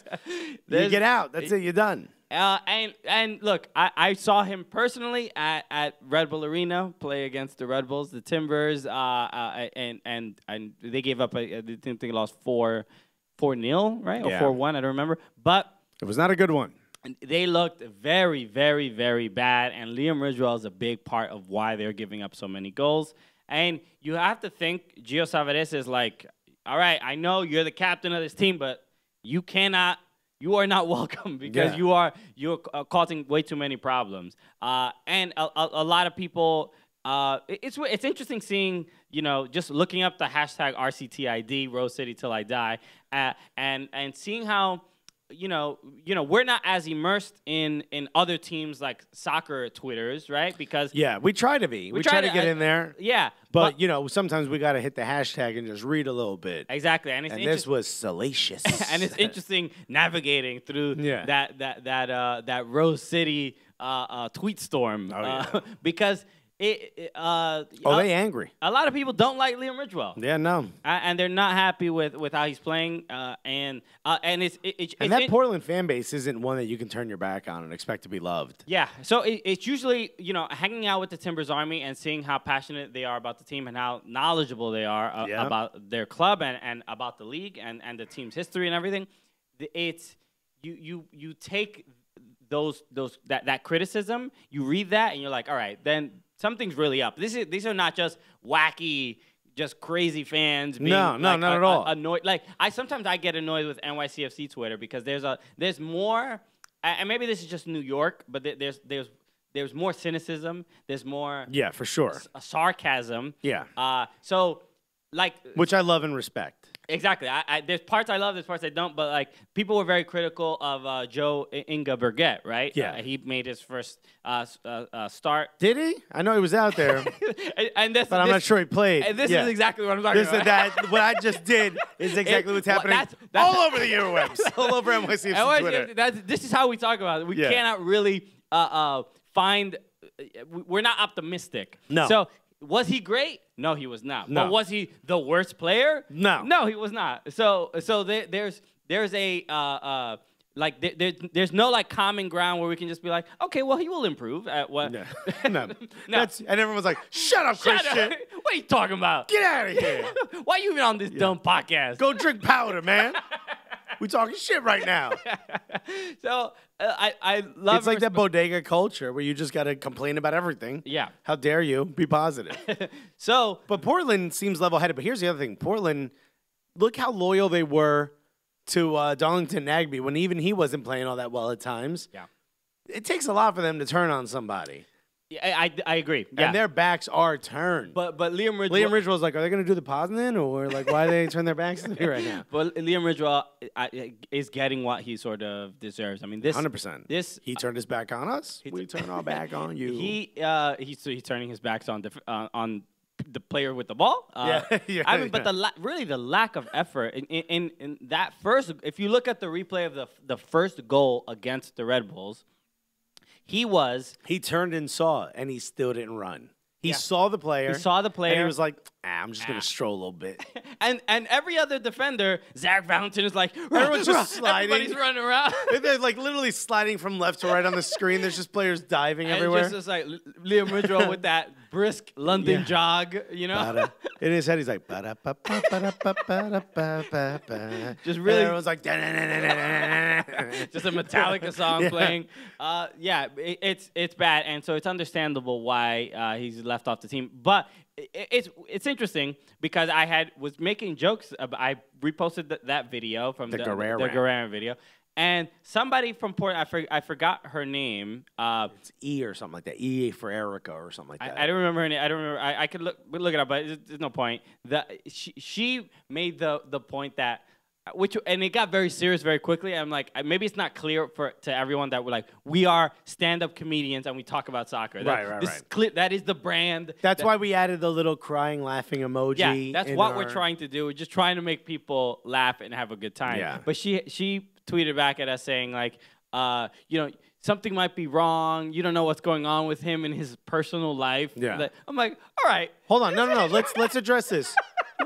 You get out. That's it. You're done. And look, I saw him personally at Red Bull Arena play against the Red Bulls, the Timbers, and they gave up. I think they lost 4-0, right, or 4-1. I don't remember, but it was not a good one. They looked very, very, very bad, and Liam Ridgewell is a big part of why they're giving up so many goals. And you have to think Gio Savares is like, all right, I know you're the captain of this team, but you are not welcome because you're causing way too many problems. And a lot of people, it's interesting seeing, just looking up the hashtag RCTID, Rose City Till I Die, and seeing how, we're not as immersed in other teams like soccer Twitters, right? Because we try to be. We try to get in there. Yeah. But sometimes we got to hit the hashtag and just read a little bit. Exactly. And this was salacious. And it's interesting navigating through that Rose City tweet storm. Oh, yeah. Because they angry. A lot of people don't like Liam Ridgewell. Yeah, no. And they're not happy with how he's playing. And that Portland fan base isn't one that you can turn your back on and expect to be loved. Yeah. So it's usually, hanging out with the Timbers Army and seeing how passionate they are about the team and how knowledgeable they are about their club and about the league and the team's history and everything. It's you take that criticism, you read that, and you're like, all right, then something's really up. These are not just wacky, just crazy fans being not at all annoyed. Like sometimes I get annoyed with NYCFC Twitter because there's more, and maybe this is just New York, but there's more cynicism. There's more for sure sarcasm. Which I love and respect. Exactly. There's parts I love, there's parts I don't, but like people were very critical of Joe Inga Berget, right? Yeah. He made his first start. Did he? I know he was out there, but I'm not sure he played. And this is exactly what I'm talking about. What I just did is exactly what's happening all over the interwebs, all over NYCFC Twitter. This is how we talk about it. We cannot really find. We're not optimistic. No. So was he great? No, he was not. No. But was he the worst player? No. No, he was not. So there's a there's no like common ground where we can just be like, okay, well he will improve at what? No. No. And everyone's like, shut up, Christian. What are you talking about? Get out of here. Why are you even on this dumb podcast? Go drink powder, man. We talking shit right now. So I love. It's like that bodega culture where you just got to complain about everything. Yeah. How dare you? Be positive. But Portland seems level-headed. But here's the other thing. Portland, look how loyal they were to Darlington Nagbe when even he wasn't playing all that well at times. Yeah. It takes a lot for them to turn on somebody. Yeah, I agree. Yeah. And their backs are turned. But Liam Ridgewell's like, are they going to do the Poznan? Or like, why do they turn their backs to me right now? But Liam Ridgewell is getting what he sort of deserves. I mean, 100%. He turned his back on us. We turn our back on you. He's turning his backs on the player with the ball. I mean, but the lack of effort in that first. If you look at the replay of the first goal against the Red Bulls. He turned and saw, and he still didn't run. He saw the player. And he was like, I'm just going to stroll a little bit. and every other defender, Zach Valentin is like, everyone's just sliding. Everybody's running around. They're like literally sliding from left to right on the screen. There's just players diving everywhere. It's just like Liam Ridgewell with that brisk London jog, In his head, he's like, just really. Everyone's like, just a Metallica song playing. It's bad, and so it's understandable why he's left off the team. But it's interesting because I was making jokes. I reposted that video from the Guerrero video. And somebody from Portland, I forgot her name. It's E or something like that. E for Erica or something like that. I don't remember her name. I don't remember. I could look it up, but there's no point. She made the point that, and it got very serious very quickly. I'm like, maybe it's not clear to everyone that we are stand-up comedians and we talk about soccer. Right. That is the brand. That's why we added the little crying, laughing emoji. Yeah, that's what we're trying to do. We're just trying to make people laugh and have a good time. Yeah. But she tweeted back at us saying something might be wrong. You don't know what's going on with him in his personal life. Yeah. I'm like, all right. Hold on. No. Let's address this.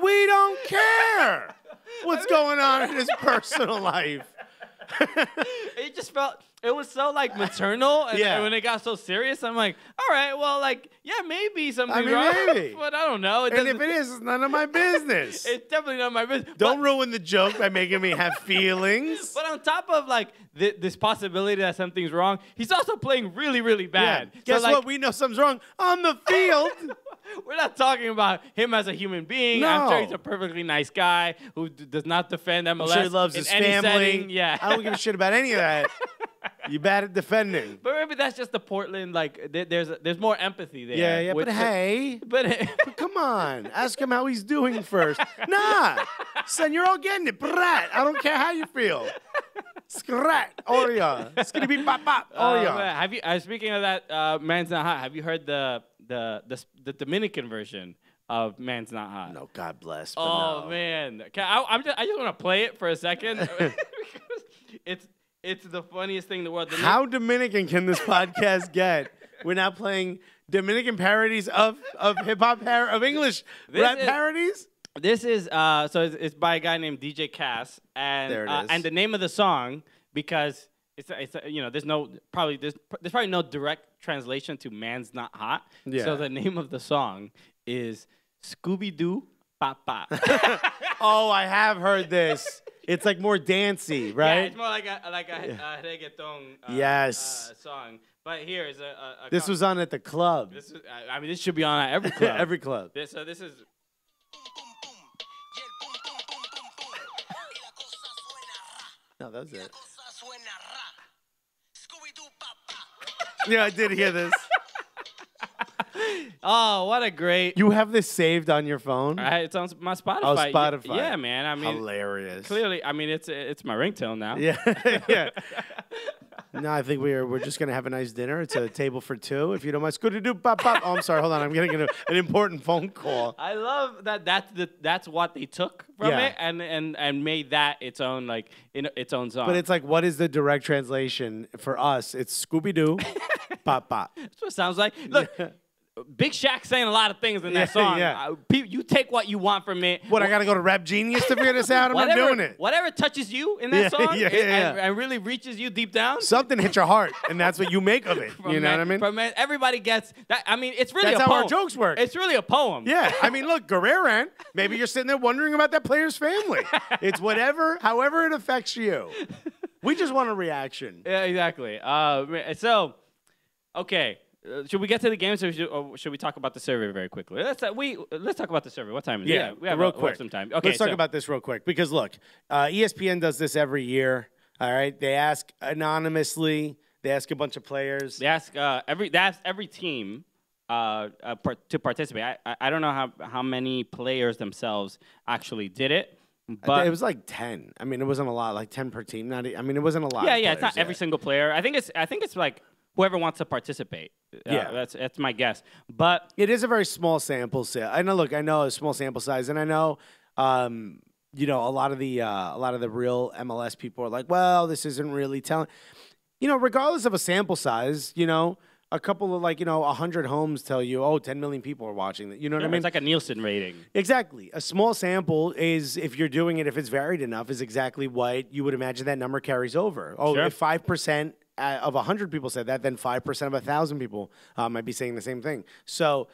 We don't care what's going on in his personal life. It just it was so maternal, and when it got so serious, I'm like, all right, well, maybe something's wrong, maybe. But I don't know. And if it is, it's none of my business. It's definitely none of my business. Don't ruin the joke by making me have feelings. But on top of this possibility that something's wrong, he's also playing really, really bad. Yeah. Guess what? We know something's wrong on the field. We're not talking about him as a human being. No. I'm sure he's a perfectly nice guy who does not defend MLS. I'm sure he loves his family. Setting. Yeah. I don't give a shit about any of that. You bad at defending. But maybe that's just the Portland, there's more empathy there. Yeah, but come on. Ask him how he's doing first. Nah. Son, you're all getting it. Brat. I don't care how you feel. Scrat. Oreo. It's going to be pop. Oreo. Have you, speaking of that, Man's Not Hot, have you heard the Dominican version of Man's Not Hot? No, God bless. But man. I just want to play it for a second. Because it's the funniest thing in the world. How Dominican can this podcast get? We're now playing Dominican parodies of hip hop of English rap parodies. This is so it's by a guy named DJ Cass, and There it is. and the name of the song, because it's there's probably no direct translation to "Man's Not Hot." Yeah. So the name of the song is Scooby Doo Papa. Oh, I have heard this. It's like more dancey, right? Yeah, it's more like a reggaeton song. But here is a This was on at the club. This is, I mean, this should be on at every club. Every club. So this is. No, that was it. Yeah, I did hear this. Oh, what a great! You have this saved on your phone? It's on my Spotify. Oh, Spotify. Yeah, man. I mean, hilarious. Clearly, I mean, it's my ringtone now. Yeah, yeah. No, I think we're just gonna have a nice dinner. It's a table for two, if you don't mind. Scooty-doo, pop, pop. Oh, I'm sorry. Hold on. I'm getting an important phone call. I love that. That's what they took from it and made that its own its own song. But it's like, what is the direct translation for us? It's Scooby-Doo, pop, pop. That's what it sounds like. Look. Yeah. Big Shaq saying a lot of things in that song. Yeah. You take what you want from it. What, I got to go to Rap Genius to figure this out? I'm not doing it. Whatever touches you in that song and really reaches you deep down. Something hit your heart, and that's what you make of it. You know what I mean? Everybody gets that. I mean, it's really that's a poem. how our jokes work. It's really a poem. Yeah. I mean, look, Guerrero, maybe you're sitting there wondering about that player's family. It's however it affects you. We just want a reaction. Yeah, exactly. So, okay. Should we get to the games, or should we talk about the survey very quickly? Let's talk about the survey. What time is it? Yeah, we have real quick. Some time. Okay, let's talk about this real quick because look, ESPN does this every year. All right, they ask anonymously. They ask a bunch of players. They ask every team to participate. I don't know how many players themselves actually did it. But it was like 10. I mean, it wasn't a lot. Like 10 per team. It wasn't a lot. Yeah, it's not every single player. I think it's like whoever wants to participate. That's my guess. But it is a very small sample size. I know a small sample size, and I know, a lot of the real MLS people are like, well, this isn't really telling. Regardless of a sample size, a couple of 100 homes tell you, 10 million people are watching that. You know what I mean? It's like a Nielsen rating. Exactly. A small sample is, if you're doing it, if it's varied enough, is exactly what you would imagine that number carries over. Sure. If 5% of 100 people said that, then 5% of 1,000 people might be saying the same thing. So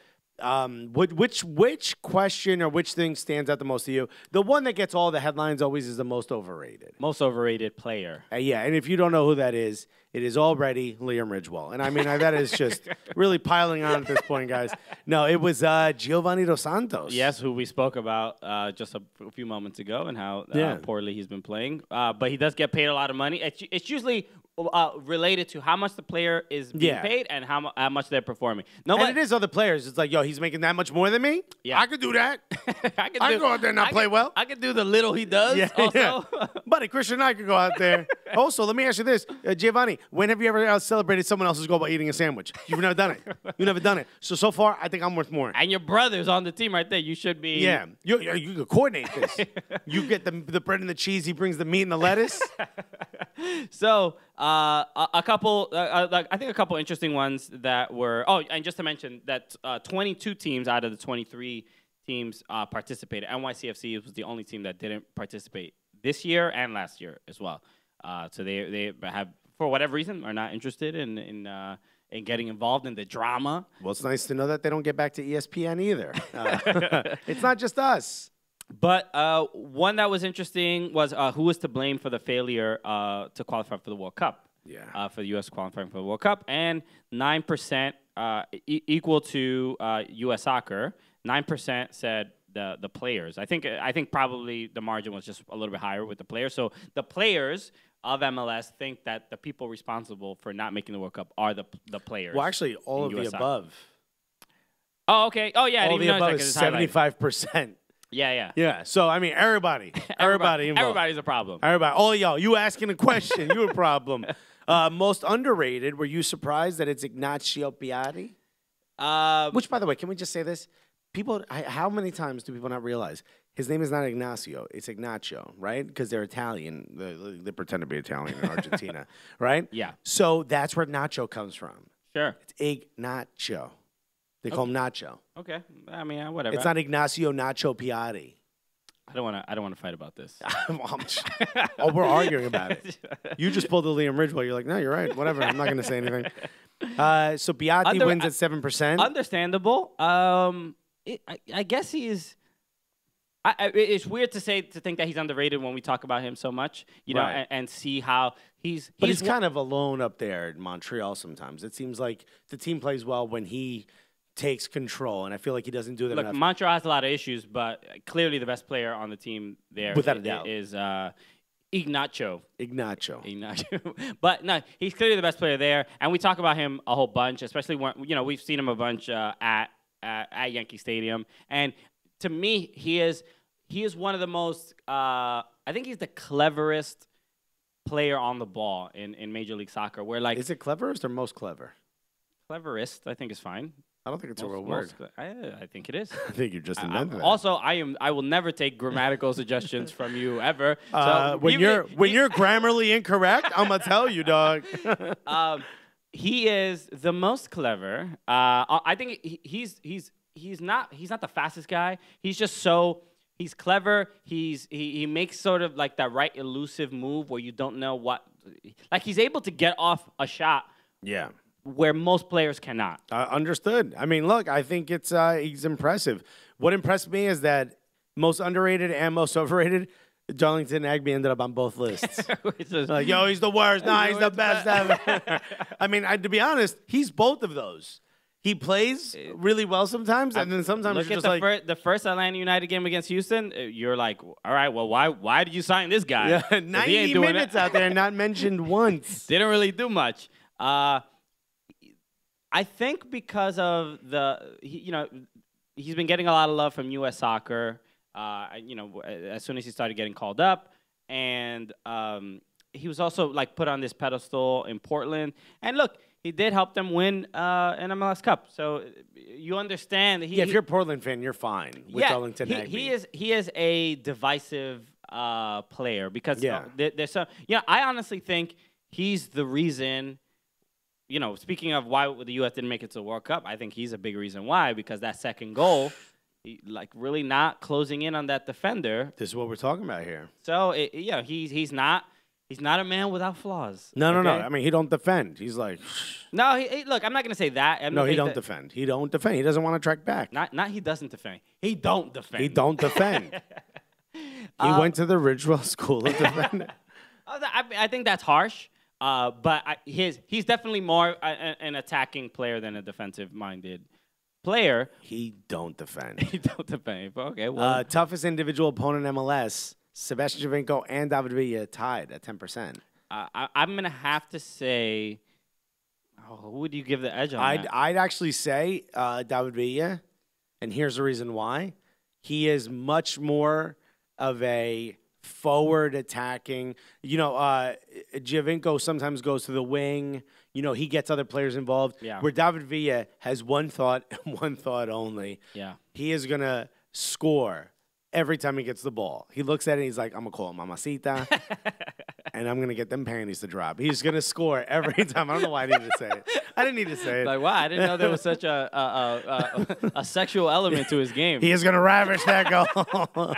which question or which thing stands out the most to you? The one that gets all the headlines always is the most overrated. Most overrated player. Yeah, and if you don't know who that is, it is already Liam Ridgewell. And I mean, that is just really piling on at this point, guys. No, it was Giovanni Dos Santos. Yes, who we spoke about just a few moments ago and how poorly he's been playing. But he does get paid a lot of money. It's usually related to how much the player is being paid and how much they're performing. And it is other players. It's like, he's making that much more than me? Yeah. I could do that. I could go out there and not play well. I could do the little he does also. Yeah. Buddy, Christian and I could go out there. Also, let me ask you this. Giovanni, when have you ever celebrated someone else's goal by eating a sandwich? You've never done it. You've never done it. So far, I think I'm worth more. And your brother's on the team right there. You should be. Yeah. You can coordinate this. You get the bread and the cheese. He brings the meat and the lettuce. So, a couple interesting ones that were. Oh, and just to mention that 22 teams out of the 23 teams participated. NYCFC was the only team that didn't participate this year and last year as well. So they have, for whatever reason, are not interested in getting involved in the drama. Well, it's nice to know that they don't get back to ESPN either. It's not just us. But one that was interesting was who was to blame for the failure to qualify for the World Cup. Yeah. For the U.S. qualifying for the World Cup. And 9%, equal to U.S. soccer, 9% said the players. I think probably the margin was just a little bit higher with the players. So the players of MLS think that the people responsible for not making the World Cup are the players. Well, actually, all of the above. Oh, okay. Oh, yeah. All of the above is 75%. Yeah. So, I mean, everybody involved. Everybody's a problem. Everybody. All y'all, you asking a question, you a problem. Most underrated, were you surprised that it's Ignacio Piatti? Which, by the way, can we just say this? People, how many times do people not realize his name is not Ignacio, it's Ignacio, right? Because they're Italian. They pretend to be Italian in Argentina, right? Yeah. So that's where Nacho comes from. Sure. It's Ignacio. They call him Nacho. Okay. I mean, whatever. It's not Ignacio Nacho Piatti. I don't want to fight about this. Oh, we're arguing about it. You just pulled the Liam Ridgewell. You're like, no, you're right. Whatever. I'm not going to say anything. So Piatti wins at 7%. Understandable. I guess he's. It's weird to think that he's underrated when we talk about him so much, you know, and see how he's. But he's kind of alone up there in Montreal sometimes. It seems like the team plays well when he takes control, and I feel like he doesn't do that enough. Montreal has a lot of issues, but clearly the best player on the team there without a doubt is Ignacio. But no, he's clearly the best player there, and we talk about him a whole bunch, especially when we've seen him a bunch at Yankee Stadium, and to me he is one of the most I think he's the cleverest player on the ball in Major League Soccer. Where is it cleverest or most clever? Cleverest, I think, is fine. I don't think it's a real word. I think it is. I think you just invented that. Also, I will never take grammatical suggestions from you ever. When you're grammarly incorrect, I'm gonna tell you, dog. He is the most clever. I think he's not the fastest guy. He's just he's clever. He makes sort of like that right elusive move where you don't know what. Like he's able to get off a shot. Yeah. Where most players cannot. Understood. I mean, look, I think he's impressive. What impressed me is that most underrated and most overrated, Darlington Nagbe ended up on both lists. Like, yo, he's the worst. Nah, he's the best ever. I mean, to be honest, he's both of those. He plays really well sometimes, and then sometimes you're just like... the first Atlanta United game against Houston, you're like, all right, well, why did you sign this guy? Yeah, 90 minutes out there, not mentioned once. Didn't really do much. I think because of he's been getting a lot of love from U.S. Soccer. As soon as he started getting called up, and he was also put on this pedestal in Portland. And look, he did help them win an MLS Cup. So you understand that if you're a Portland fan, you're fine with Darlington Nagbe. He is a divisive player because there's so I honestly think he's the reason. Speaking of why the U.S. didn't make it to the World Cup, I think he's a big reason why, because that second goal, really not closing in on that defender. This is what we're talking about here. So, he's not a man without flaws. No. I mean, he don't defend. He's like... No, look, I'm not going to say that. He don't defend. He don't defend. He doesn't want to track back. Not he doesn't defend. He don't defend. He don't defend. He went to the Ridgewell School of Defending. I think that's harsh. But he's definitely more an attacking player than a defensive-minded player. He don't defend. He don't defend. Okay, well. Toughest individual opponent in MLS, Sebastian Giovinco and David Villa tied at 10%. I'm going to have to say, who would you give the edge on that? I'd actually say David Villa, and here's the reason why. He is much more of a forward attacking. Giovinco sometimes goes to the wing. He gets other players involved. Yeah. Where David Villa has one thought and one thought only. Yeah. He is going to score every time he gets the ball. He looks at it and he's like, I'm going to call him Mamacita. And I'm going to get them panties to drop. He's going to score every time. I don't know why I needed to say it. I didn't need to say it. Like, wow, I didn't know there was such a sexual element to his game. He is going to ravish that goal.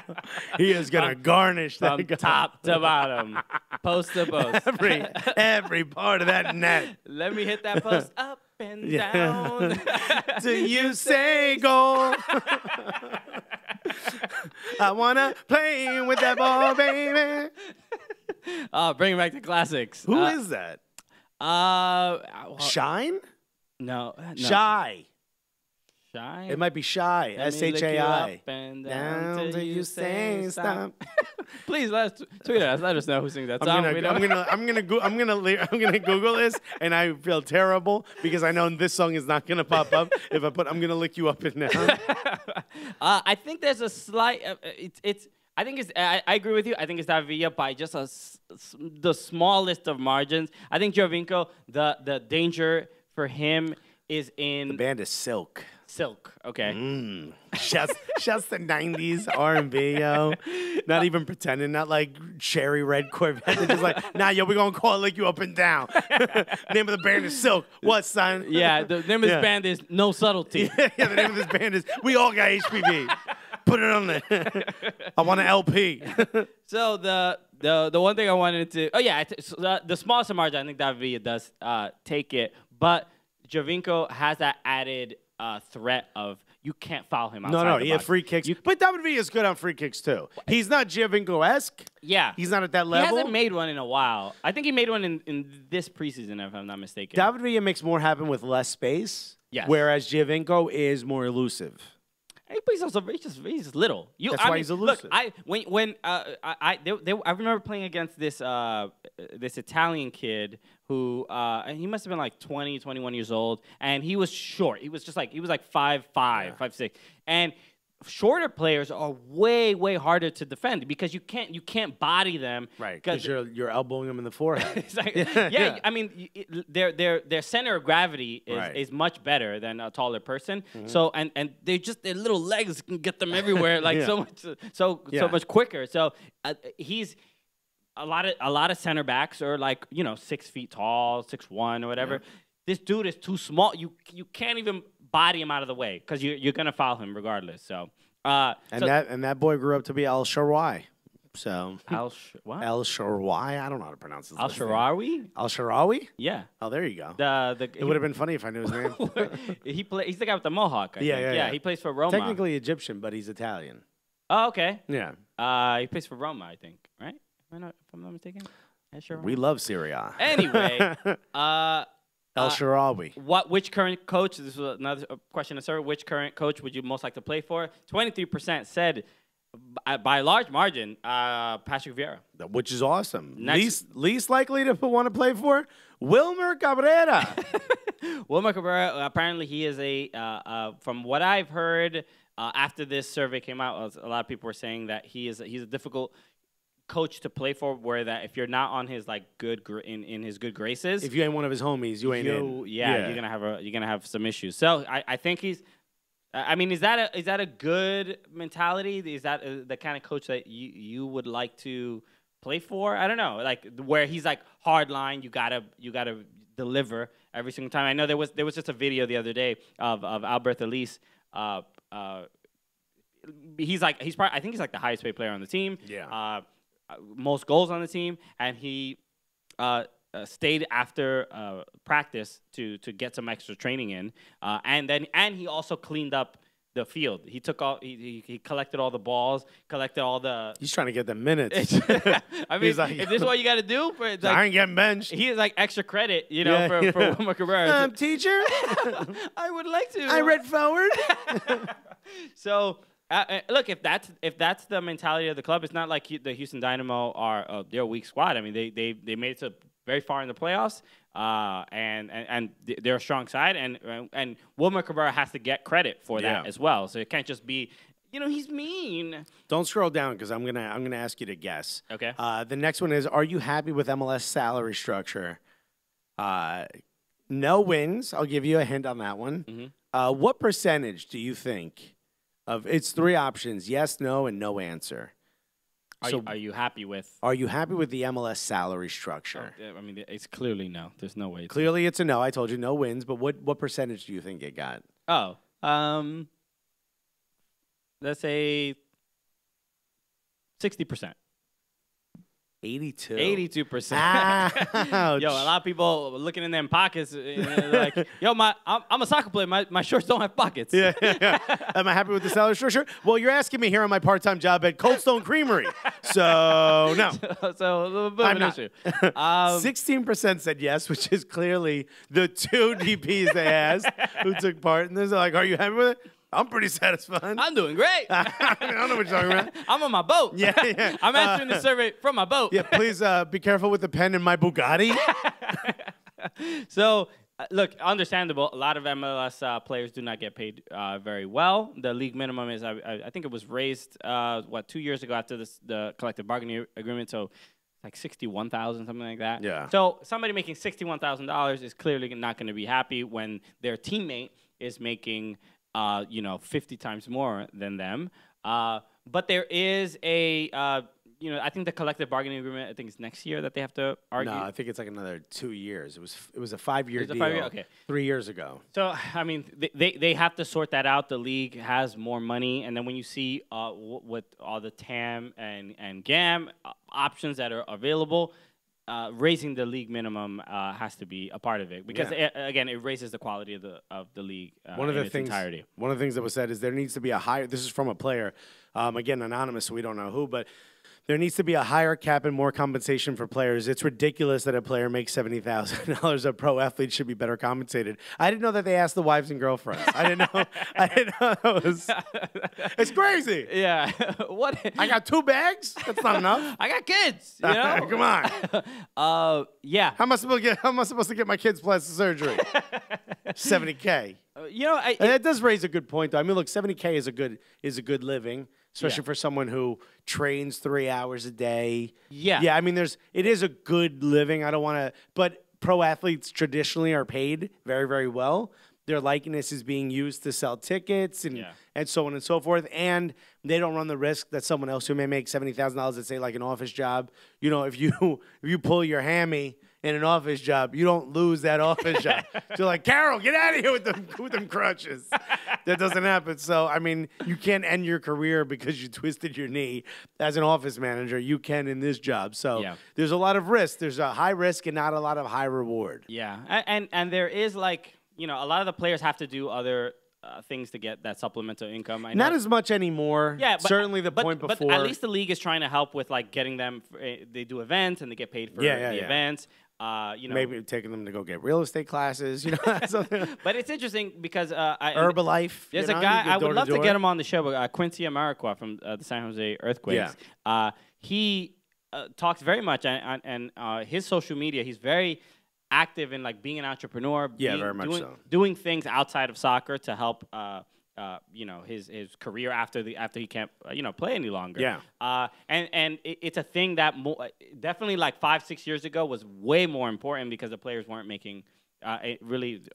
He is going to garnish that from goal. Top to bottom, post to post. Every part of that net. Let me hit that post up and down. Do you say goal? I want to play with that ball, baby. Bring it back to classics. Who is that? Shine? No. Shy. Shy? It might be Shy. S-H-A-I. Down till you say stop. Please tweet us. Let us know who sings that song. I'm gonna Google this, and I feel terrible because I know this song is not gonna pop up. If I put, I'm gonna lick you up and down. I think there's a slight. I agree with you. I think it's David Villa by just the smallest of margins. I think Giovinco, the danger for him is in the band is Silk. Silk. Okay. Just the 90s R&B, yo. Not even pretending, not like cherry red Corvette. They're just like, nah, yo, we gonna call it Lick You Up and Down. Name of the band is Silk. What, son? Yeah, the name of this band is No Subtlety. Yeah, the name of this band is We All Got HPV. Put it on there. I want an LP. So the one thing I wanted to, so the smallest margin, I think David Villa does take it, but Giovinco has that added threat of you can't foul him outside the he had box. free kicks. But David Villa is good on free kicks, too. He's not Giovinco-esque. Yeah. He's not at that level. He hasn't made one in a while. I think he made one in this preseason, if I'm not mistaken. David Villa makes more happen with less space, Yes. whereas Giovinco is more elusive. He's also he's just little. That's why he's elusive. Look, I remember playing against this this Italian kid who he must have been like 20, 21 years old, and he was short. He was like 5'5", 5'6", and shorter players are way harder to defend because you can't body them. Right, because you're elbowing them in the forehead. It's like, yeah, I mean, their center of gravity is much better than a taller person. So and their little legs can get them everywhere like so much quicker. So he's a lot of center backs are like 6 feet tall, 6'1" or whatever. Yeah. This dude is too small. You can't even body him out of the way because you're gonna foul him regardless. So that boy grew up to be Al Shaarawy. So what? El Shaarawy. I don't know how to pronounce his Al Shaarawy. Al Shaarawy. Yeah. Oh, there you go. It would have been funny if I knew his name. He's the guy with the mohawk. I think. Yeah. He plays for Roma. Technically Egyptian, but he's Italian. Oh, okay. Yeah. He plays for Roma, I think. Right? If I'm not mistaken. We love Syria. Anyway. El Shaarawy. Which current coach? This was another question to serve. Which current coach would you most like to play for? 23% said, by a large margin, Patrick Vieira. Which is awesome. Least likely to want to play for Wilmer Cabrera. Wilmer Cabrera. Apparently, he is from what I've heard after this survey came out, a lot of people were saying that he's a difficult coach to play for, where that if you're not on his in his good graces, if you ain't one of his homies, you ain't in. Yeah, you're gonna have some issues. So I think he's. I mean, is that a good mentality? Is that the kind of coach that you would like to play for? I don't know, like where he's like hard line. You gotta deliver every single time. I know there was just a video the other day of Albert Elise. I think he's like the highest paid player on the team. Yeah. Most goals on the team, and he stayed after practice to get some extra training in, and he also cleaned up the field. He took he collected all the balls, collected all the. He's trying to get the minutes. I mean, if this is what you got to do, I ain't getting benched. He is like extra credit, for Wilmer Cabrera. Teacher, I would like to. I read forward. So. Look, if that's the mentality of the club, it's not like the Houston Dynamo are they're a weak squad. I mean, they made it to very far in the playoffs, and they're a strong side, and Wilmer Cabrera has to get credit for that as well. So it can't just be, he's mean. Don't scroll down because I'm gonna ask you to guess. Okay. The next one is: are you happy with MLS salary structure? No wins. I'll give you a hint on that one. Mm-hmm. What percentage do you think? It's 3 options: yes, no, and no answer. Are you happy with? Are you happy with the MLS salary structure? I mean, it's clearly no. There's no way. Clearly, it's a no. I told you no wins. But what percentage do you think it got? Oh, let's say 60%. 82. 82%. Yo, a lot of people looking in them pockets, like, yo, I'm a soccer player. My shorts don't have pockets. Yeah. Am I happy with the salary structure? Well, you're asking me here on my part-time job at Cold Stone Creamery. So, no. So a little bit of an issue. 16% said yes, which is clearly the 2 DPs they asked who took part. And they're like, are you happy with it? I'm pretty satisfied. I'm doing great. I don't know what you're talking about. I'm on my boat. Yeah. I'm answering the survey from my boat. Yeah, please be careful with the pen in my Bugatti. So, look, understandable. A lot of MLS players do not get paid very well. The league minimum is, I think it was raised, 2 years ago after the collective bargaining agreement. So, like $61,000, something like that. Yeah. So somebody making $61,000 is clearly not going to be happy when their teammate is making you know, 50 times more than them. But there is a you know, I think the collective bargaining agreement, I think it's next year that they have to argue. No, I think it's like another 2 years. It was a 5-year deal. 5 year? Okay. 3 years ago. So, I mean, they have to sort that out. The league has more money. And then when you see with all the TAM and GAM options that are available, raising the league minimum has to be a part of it. Because, again, it raises the quality of the league in its entirety. One of the things that was said is there needs to be a higher – this is from a player, again, anonymous, so we don't know who, but – there needs to be a higher cap and more compensation for players. It's ridiculous that a player makes $70,000. A pro athlete should be better compensated. I didn't know that they asked the wives and girlfriends. I didn't know that was. It's crazy. Yeah. What? I got 2 bags. That's not enough. I got kids. You know? Come on. Yeah. How am I supposed to get my kids plastic surgery? $70K. You know, that does raise a good point, though. I mean, look, $70K is a good living. Especially for someone who trains 3 hours a day. Yeah. Yeah, I mean, it is a good living. I don't want to, but pro athletes traditionally are paid very, very well. Their likeness is being used to sell tickets and so on and so forth. And they don't run the risk that someone else who may make $70,000 at, say, like an office job, you know, if you pull your hammy in an office job, you don't lose that office job. So like, Carol, get out of here with them crutches. That doesn't happen. So, I mean, you can't end your career because you twisted your knee as an office manager. You can in this job. So there's a lot of risk. There's a high risk and not a lot of high reward. Yeah. And there is, like, you know, a lot of the players have to do other things to get that supplemental income. I know. Not as much anymore. Yeah, but, certainly the point before. But at least the league is trying to help with, like, getting them. They do events and they get paid for the events. You know, maybe taking them to go get real estate classes, you know. Something. But it's interesting because Herbalife. There's a guy I would love to get him on the show, but Quincy Amarikwa from the San Jose Earthquakes. Yeah. He talks very much and his social media. He's very active in, like, being an entrepreneur. Very much doing things outside of soccer to help. You know, his career after he can't you know, play any longer. Yeah. And it's a thing that definitely, like, 5-6 years ago was way more important because the players weren't making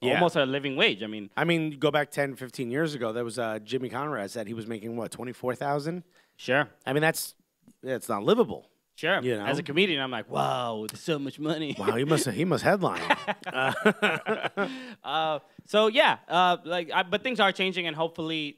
almost a living wage. I mean, go back 10, 15 years ago. There was Jimmy Conrad said he was making what, $24,000? Sure. I mean, that's not livable. Sure. You know? As a comedian, I'm like, wow, there's so much money. Wow, he must headline. So yeah, but things are changing, and hopefully,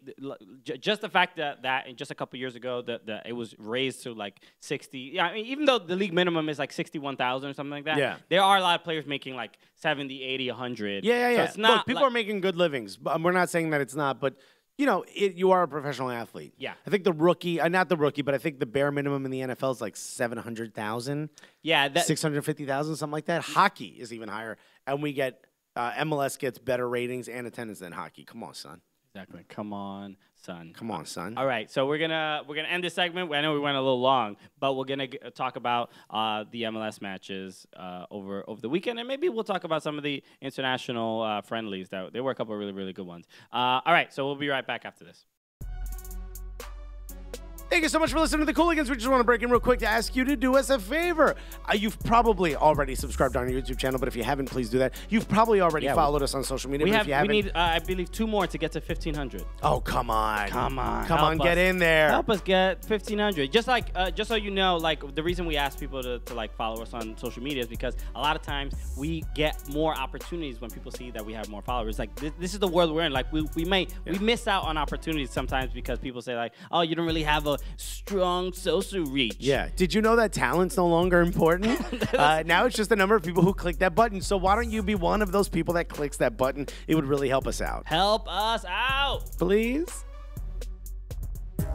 just the fact that in just a couple years ago that it was raised to like 60. Yeah, I mean, even though the league minimum is like 61,000 or something like that. Yeah. There are a lot of players making like 70, 80, 100. Yeah. So it's not. Look, people are making good livings. We're not saying that it's not, but. You know, you are a professional athlete. Yeah. I think the rookie, not the rookie, but I think the bare minimum in the NFL is like 700,000. Yeah. 650,000, something like that. Hockey is even higher. And we get, MLS gets better ratings and attendance than hockey. Come on, son. Exactly. Come on, son. Come on, son. All right, so we're gonna end this segment. I know we went a little long, but we're gonna talk about the MLS matches over the weekend, and maybe we'll talk about some of the international friendlies. There were a couple of really, really good ones. All right, so we'll be right back after this. Thank you so much for listening to the Cooligans. We just want to break in real quick to ask you to do us a favor. You've probably already subscribed on our YouTube channel, but if you haven't, please do that. You've probably already followed us on social media. We need, I believe, 2 more to get to 1,500. Oh, come on. Come on. Get in there. Help us get 1,500. Just so you know, like, the reason we ask people to like follow us on social media is because a lot of times we get more opportunities when people see that we have more followers. Like, this is the world we're in. Like, we miss out on opportunities sometimes because people say, like, oh, you don't really have a strong social reach. Yeah. Did you know that talent's no longer important? Now it's just the number of people who click that button. So why don't you be one of those people that clicks that button? It would really help us out. Help us out. Please.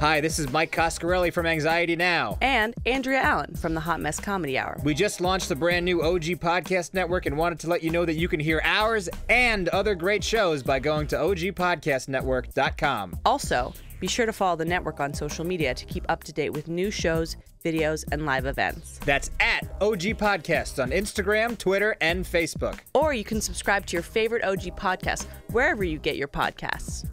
Hi, this is Mike Coscarelli from Anxiety Now. And Andrea Allen from the Hot Mess Comedy Hour. We just launched the brand new OG Podcast Network and wanted to let you know that you can hear ours and other great shows by going to ogpodcastnetwork.com. Also, be sure to follow the network on social media to keep up to date with new shows, videos, and live events. That's at OG Podcasts on Instagram, Twitter, and Facebook. Or you can subscribe to your favorite OG podcast wherever you get your podcasts.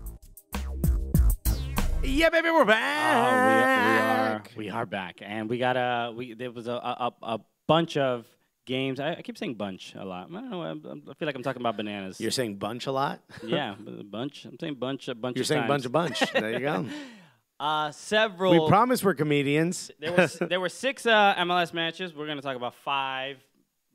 Yeah, baby, we're back. We are back, and we got there was a bunch of games. I keep saying bunch a lot. I don't know. I feel like I'm talking about bananas. You're saying bunch a lot? Yeah, a bunch. I'm saying bunch a bunch You're of saying times. bunch. There you go. Several. We promise we're comedians. There were 6 MLS matches. We're going to talk about 5,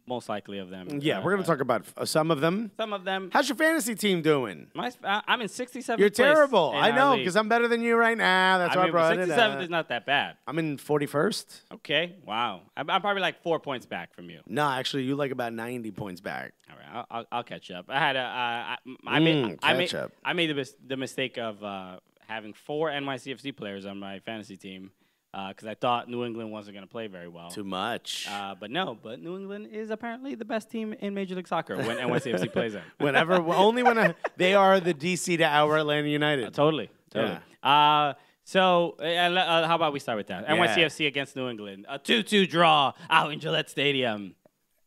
most likely of them. Yeah, we're going to talk about some of them. Some of them. How's your fantasy team doing? I'm in 67th You're place terrible. in I our know, league. because I'm better than you right now. That's why I brought it 67th up. is not that bad. I'm in 41st. Okay, wow. I'm probably like 4 points back from you. No, actually, you like about 90 points back. All right, I'll catch up. I had I made the mistake of having 4 NYCFC players on my fantasy team because I thought New England wasn't going to play very well. Too much. But New England is apparently the best team in Major League Soccer when NYCFC plays them. Only when they are the DC to our Atlanta United. Totally. Yeah. So how about we start with that? Yeah. NYCFC against New England. A 2-2 draw out in Gillette Stadium.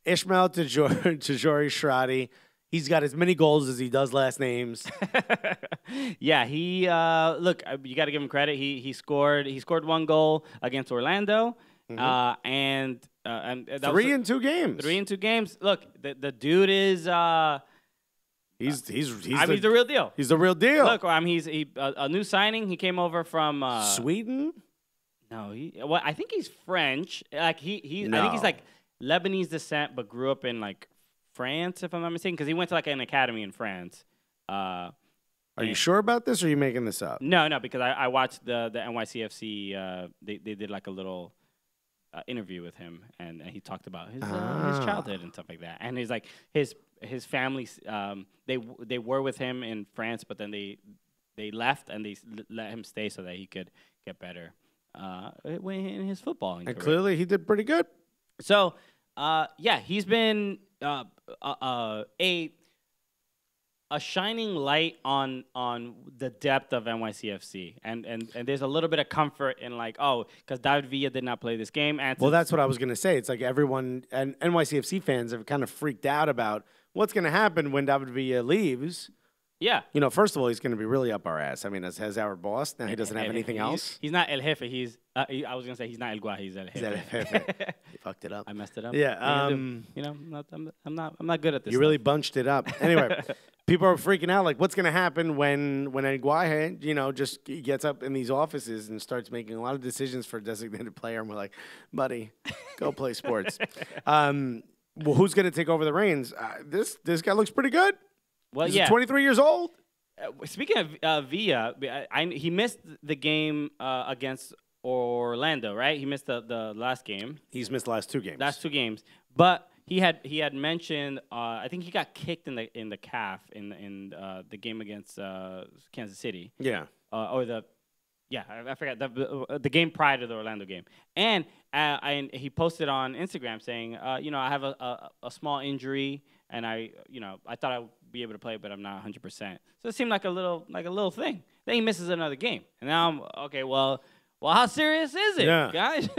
Ishmael Tajori Shradi. He's got as many goals as he does last names. Yeah, he look. You got to give him credit. He scored 1 goal against Orlando, and that 3 in 2 games. 3 in 2 games. Look, the dude is. He's the real deal. He's the real deal. Look, he's a new signing. He came over from Sweden. No, I think he's French. Like I No. think he's like Lebanese descent, but grew up in like France, if I'm not mistaken, because he went to like an academy in France. Are you sure about this, or are you making this up? No, because I watched the NYCFC. They did like a little interview with him, and he talked about his childhood and stuff like that. And he's like his family. They were with him in France, but then they left and they let him stay so that he could get better in his footballing career. And clearly, he did pretty good. So, yeah, he's been a shining light on the depth of NYCFC, and there's a little bit of comfort in like, because David Villa did not play this game. And Well, that's what I was going to say. It's like everyone and NYCFC fans have kind of freaked out about what's going to happen when David Villa leaves. yeah. You know, first of all, he's going to be really up our ass. I mean, as our boss, now he doesn't have anything else. He's not El Jefe. I was gonna say he's not El Guaje. He's El Jefe. He fucked it up. I messed it up. Yeah. You know, I'm not good at this. You really bunched it up. Anyway, people are freaking out. Like, what's going to happen when El Guaje, just gets up in these offices and starts making a lot of decisions for a designated player? And we're like, buddy, go play sports. Well, who's going to take over the reins? This guy looks pretty good. Well, He's yeah. 23 years old. Speaking of Villa, he missed the game against Orlando, right? He missed the last game. He's missed the last 2 games. Last 2 games, but he had mentioned. I think he got kicked in the calf in the game against Kansas City. Yeah. I forgot the game prior to the Orlando game, and he posted on Instagram saying, I have a small injury, and I thought I would be able to play, but I'm not 100%. So it seemed like a little thing. Then he misses another game, and now I'm okay. Well, how serious is it, guys?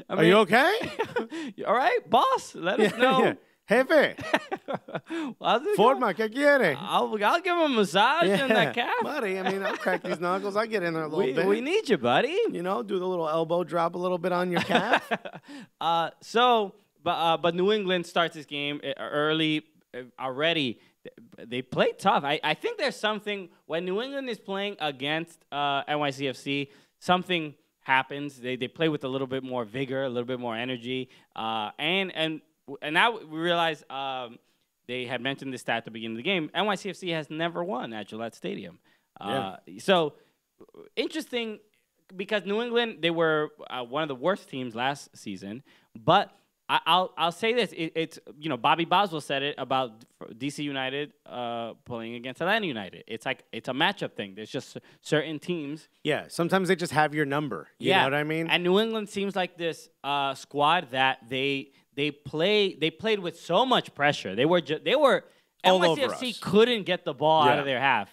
Are you okay? All right, boss. Let us know. Yeah. Jefe, forma, ¿qué quiere? I'll give him a massage in that calf. Buddy, I mean, I'll crack these knuckles. I'll get in there a little bit. We need you, buddy. Do the little elbow drop a little bit on your calf. But New England starts this game early already. They play tough. I think there's something when New England is playing against NYCFC, something happens. They play with a little bit more vigor, a little bit more energy, and now we realize they had mentioned this stat at the beginning of the game. NYCFC has never won at Gillette Stadium. So interesting because New England, they were one of the worst teams last season. But I'll say this: it's Bobby Boswell said it about DC United playing against Atlanta United. It's like it's a matchup thing. There's just certain teams. Yeah, sometimes they just have your number. You know what I mean? And New England seems like this squad that they played with so much pressure. They were all over NYCFC us. Couldn't get the ball out of their half,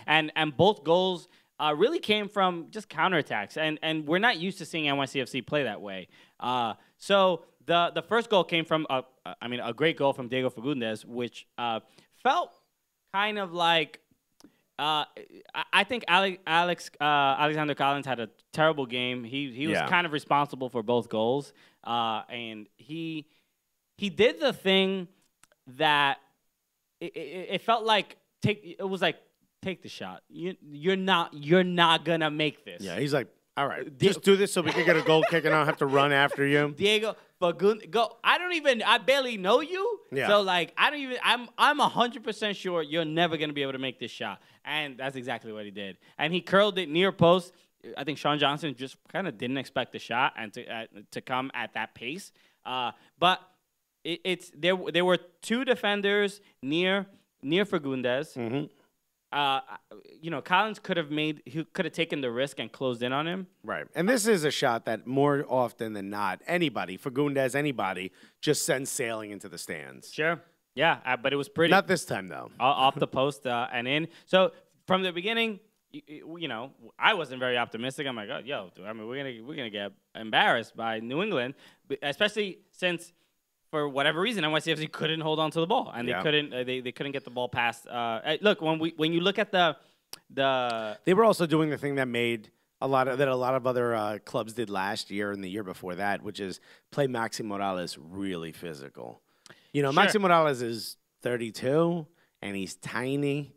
and both goals really came from just counterattacks. And we're not used to seeing NYCFC play that way. So the first goal came from a great goal from Diego Fagundes, which felt kind of like. I think Alexander Collins had a terrible game. He was kind of responsible for both goals, and he he did the thing that it felt like take the shot. You're not gonna make this. Yeah, he's like, all right, just do this so we can get a goal kick and I don't have to run after you. Diego, but go. I barely know you. Yeah. So like, I'm 100% sure you're never gonna be able to make this shot, and that's exactly what he did. And he curled it near post. I think Sean Johnson just kind of didn't expect the shot and to come at that pace. But there were two defenders near Fagundes. Mm-hmm. Collins could have taken the risk and closed in on him. Right. And this is a shot that more often than not, Fagundes, anybody, just sends sailing into the stands. Sure. Yeah, but it was pretty. Not this time, though. Off the post and in. So from the beginning, I wasn't very optimistic. I'm like, we're gonna get embarrassed by New England, especially since, for whatever reason, NYCFC couldn't hold on to the ball, and they couldn't get the ball past. Look, when you look at they were also doing the thing that made a lot of other clubs did last year and the year before that, which is play Maxi Morales really physical. Sure. Maxi Morales is 32 and he's tiny.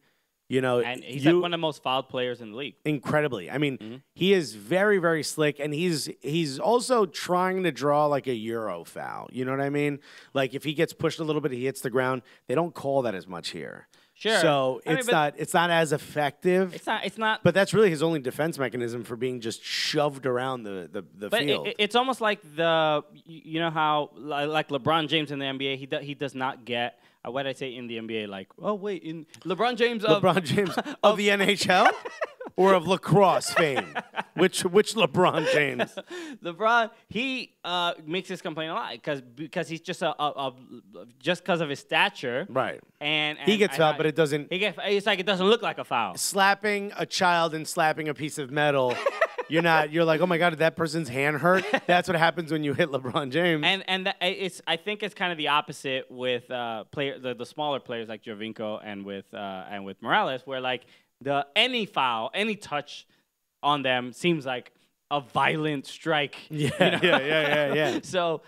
And he's like one of the most fouled players in the league. Incredibly. I mean, he is very, very slick, and he's also trying to draw like a Euro foul. You know what I mean? Like if he gets pushed a little bit, he hits the ground. They don't call that as much here. Sure. So it's not as effective. It's not. But that's really his only defense mechanism for being just shoved around the field. It's almost like how like LeBron James in the NBA, he does not get. What did I say in the NBA? Like, oh wait, in LeBron James of the NHL or of lacrosse fame? Which LeBron James? LeBron, he makes this complaint a lot because he's just just because of his stature, right? And he gets fouled, but it doesn't. It's like it doesn't look like a foul. Slapping a child and slapping a piece of metal. You're like, oh my God, did that person's hand hurt? That's what happens when you hit LeBron James. I think it's kind of the opposite with the smaller players like Jovinko and with Morales, where like any foul, any touch on them seems like a violent strike. Yeah. So,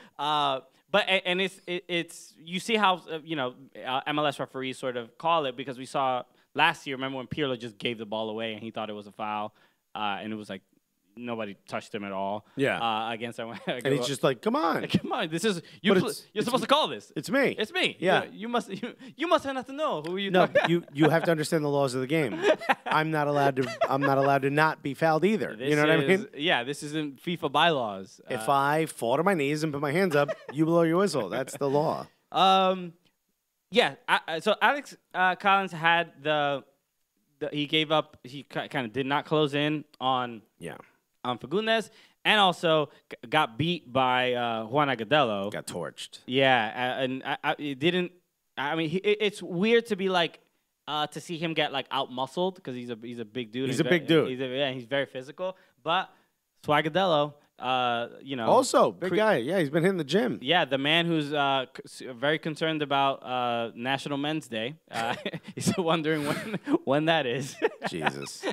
it's you see how MLS referees sort of call it, because we saw last year. Remember when Pirlo just gave the ball away and he thought it was a foul, and it was like. Nobody touched him at all. Yeah. Against that one. And he's just like, come on. Come on. This is you're supposed to call this. It's me. It's me. Yeah. You must have enough to know who you. No, you have to understand the laws of the game. I'm not allowed to not be fouled either. You know what I mean? Yeah. This isn't FIFA bylaws. If I fall to my knees and put my hands up, you blow your whistle. That's the law. Yeah. So Alex Collins had he gave up. He kind of did not close in on. Yeah. On Fagundes, and also got beat by Juan Agudelo. Got torched. Yeah, and it didn't. I mean, it's weird to be like to see him get like out muscled because he's a big dude. He's a big dude. He's very physical. But Swagudelo, also big guy. Yeah, he's been hitting the gym. Yeah, the man who's very concerned about National Men's Day. He's wondering when that is. Jesus.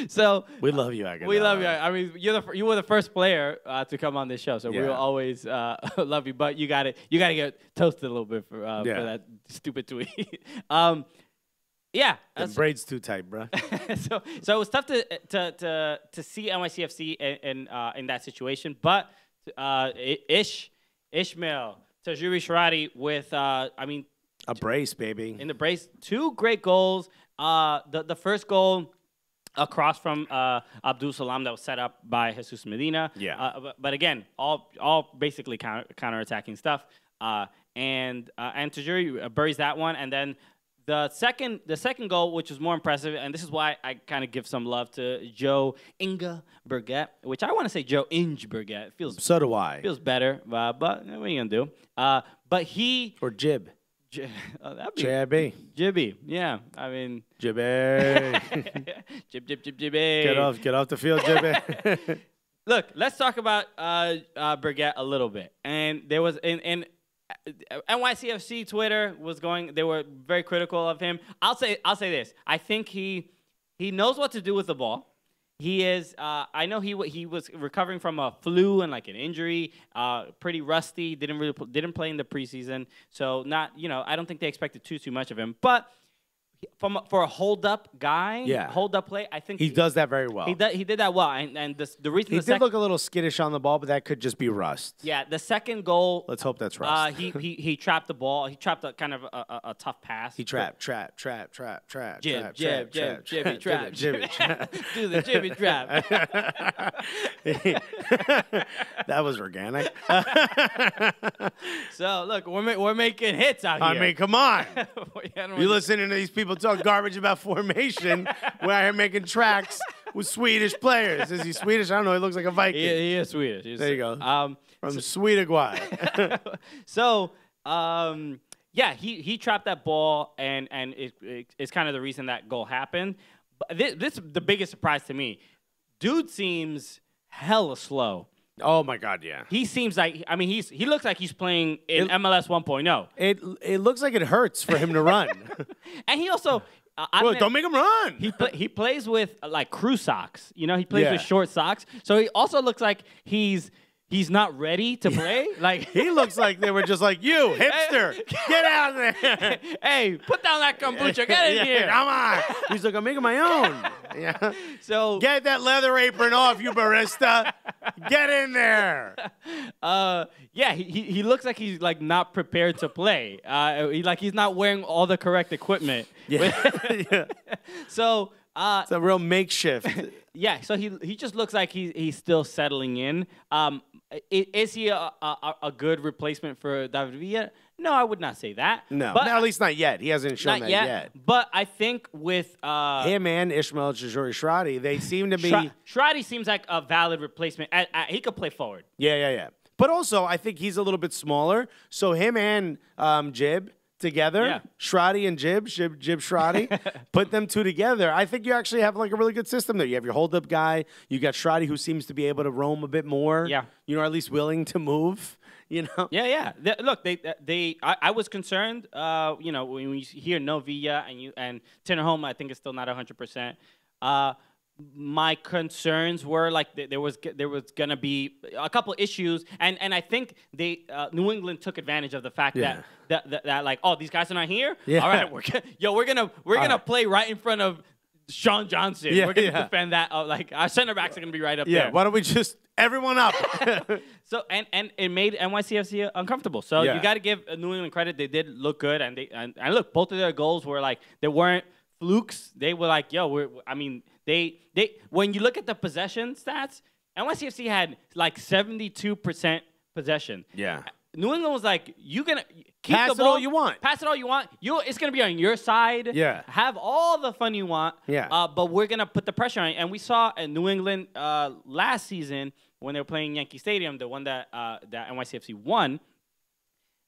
So we love you, Agudelo. We love you. I mean, you were the first player to come on this show, so we will always love you. But you got to get toasted a little bit for that stupid tweet. Yeah, the braid's too tight, bro. so it was tough to see NYCFC in that situation, but Ishmael Tajiri Sharati with a brace, baby. In the brace, 2 great goals. The first goal. Across from Abdul Salam that was set up by Jesus Medina. Yeah. But again, all basically counter-attacking stuff. And Tajiri buries that one. And then the second goal, which was more impressive, and this is why I kind of give some love to Joe Inge Berget, which I want to say Joe Inge Berget. So do I. Feels better, but what are you going to do? But he... Or Jib. Jibby. Jibby, yeah. I mean... Jibby. Jibby. Get off the field, Jibby. Look, let's talk about Berget a little bit. And there was... in NYCFC Twitter they were very critical of him. I'll say this. I think he knows what to do with the ball. He is. I know he was recovering from a flu and like an injury. Pretty rusty. Didn't play in the preseason. So not. I don't think they expected too much of him. But for a hold up guy, hold up play, I think he does that very well. He did that well. And the reason he did look a little skittish on the ball, but that could just be rust. Yeah, the second goal. Let's hope that's rust. He trapped the ball. He trapped a kind of a tough pass. He trap. Jibby trap. Jibby trap. Do the jibby trap. That was organic. So look, we're making hits out here. I mean, come on. You listening to these people talk garbage about formation? We're out here making tracks with Swedish players. Is he Swedish? I don't know. He looks like a Viking. He is Swedish. There you go. From Sweden. So, yeah, he trapped that ball, and it's kind of the reason that goal happened. But this is the biggest surprise to me. Dude seems hella slow. Oh my God, yeah. He seems like he looks like he's playing in MLS 1.0. It looks like it hurts for him to run. And he also don't make him run. He plays with like crew socks. He plays with short socks. So he also looks like he's not ready to play. Like he looks like they were just like, you hipster, get out of there. Hey, put down that kombucha. Get in here. Come on. He's like, I'm making my own. Yeah. So get that leather apron off, you barista. Get in there. Yeah, he looks like he's like not prepared to play. He's not wearing all the correct equipment. Yeah. So it's a real makeshift. Yeah, so he just looks like he's still settling in. Is he a good replacement for David Villa? No, I would not say that. No, but at least not yet. He hasn't shown that yet. But I think with him and Ishmael Jajuri-Shradi, they seem to be. Shradi seems like a valid replacement. He could play forward. Yeah. But also, I think he's a little bit smaller. So him and Jib together, Shradi and Jib Shradi, put them two together. I think you actually have like a really good system there. You have your hold-up guy. You got Shradi, who seems to be able to roam a bit more. Yeah. Or at least willing to move. Yeah. Look, I was concerned. When you hear no Villa and Tinnerholm, I think it's still not 100%. My concerns were like there was gonna be a couple issues, and I think New England took advantage of the fact that like, oh, these guys are not here. Yeah. All right, we're gonna play right in front of Sean Johnson. Yeah, we're gonna defend that. Like our center backs are gonna be right up there. Why don't we just everyone up? So and it made NYCFC uncomfortable. So you got to give New England credit. They did look good, and look, both of their goals were like they weren't flukes. They were like, They when you look at the possession stats, NYCFC had like 72% possession. Yeah. New England was like, you gonna keep pass the ball, it all you want. Pass it all you want. It's gonna be on your side. Yeah. Have all the fun you want. Yeah. But we're gonna put the pressure on you. And we saw in New England last season when they were playing Yankee Stadium, the one that NYCFC won.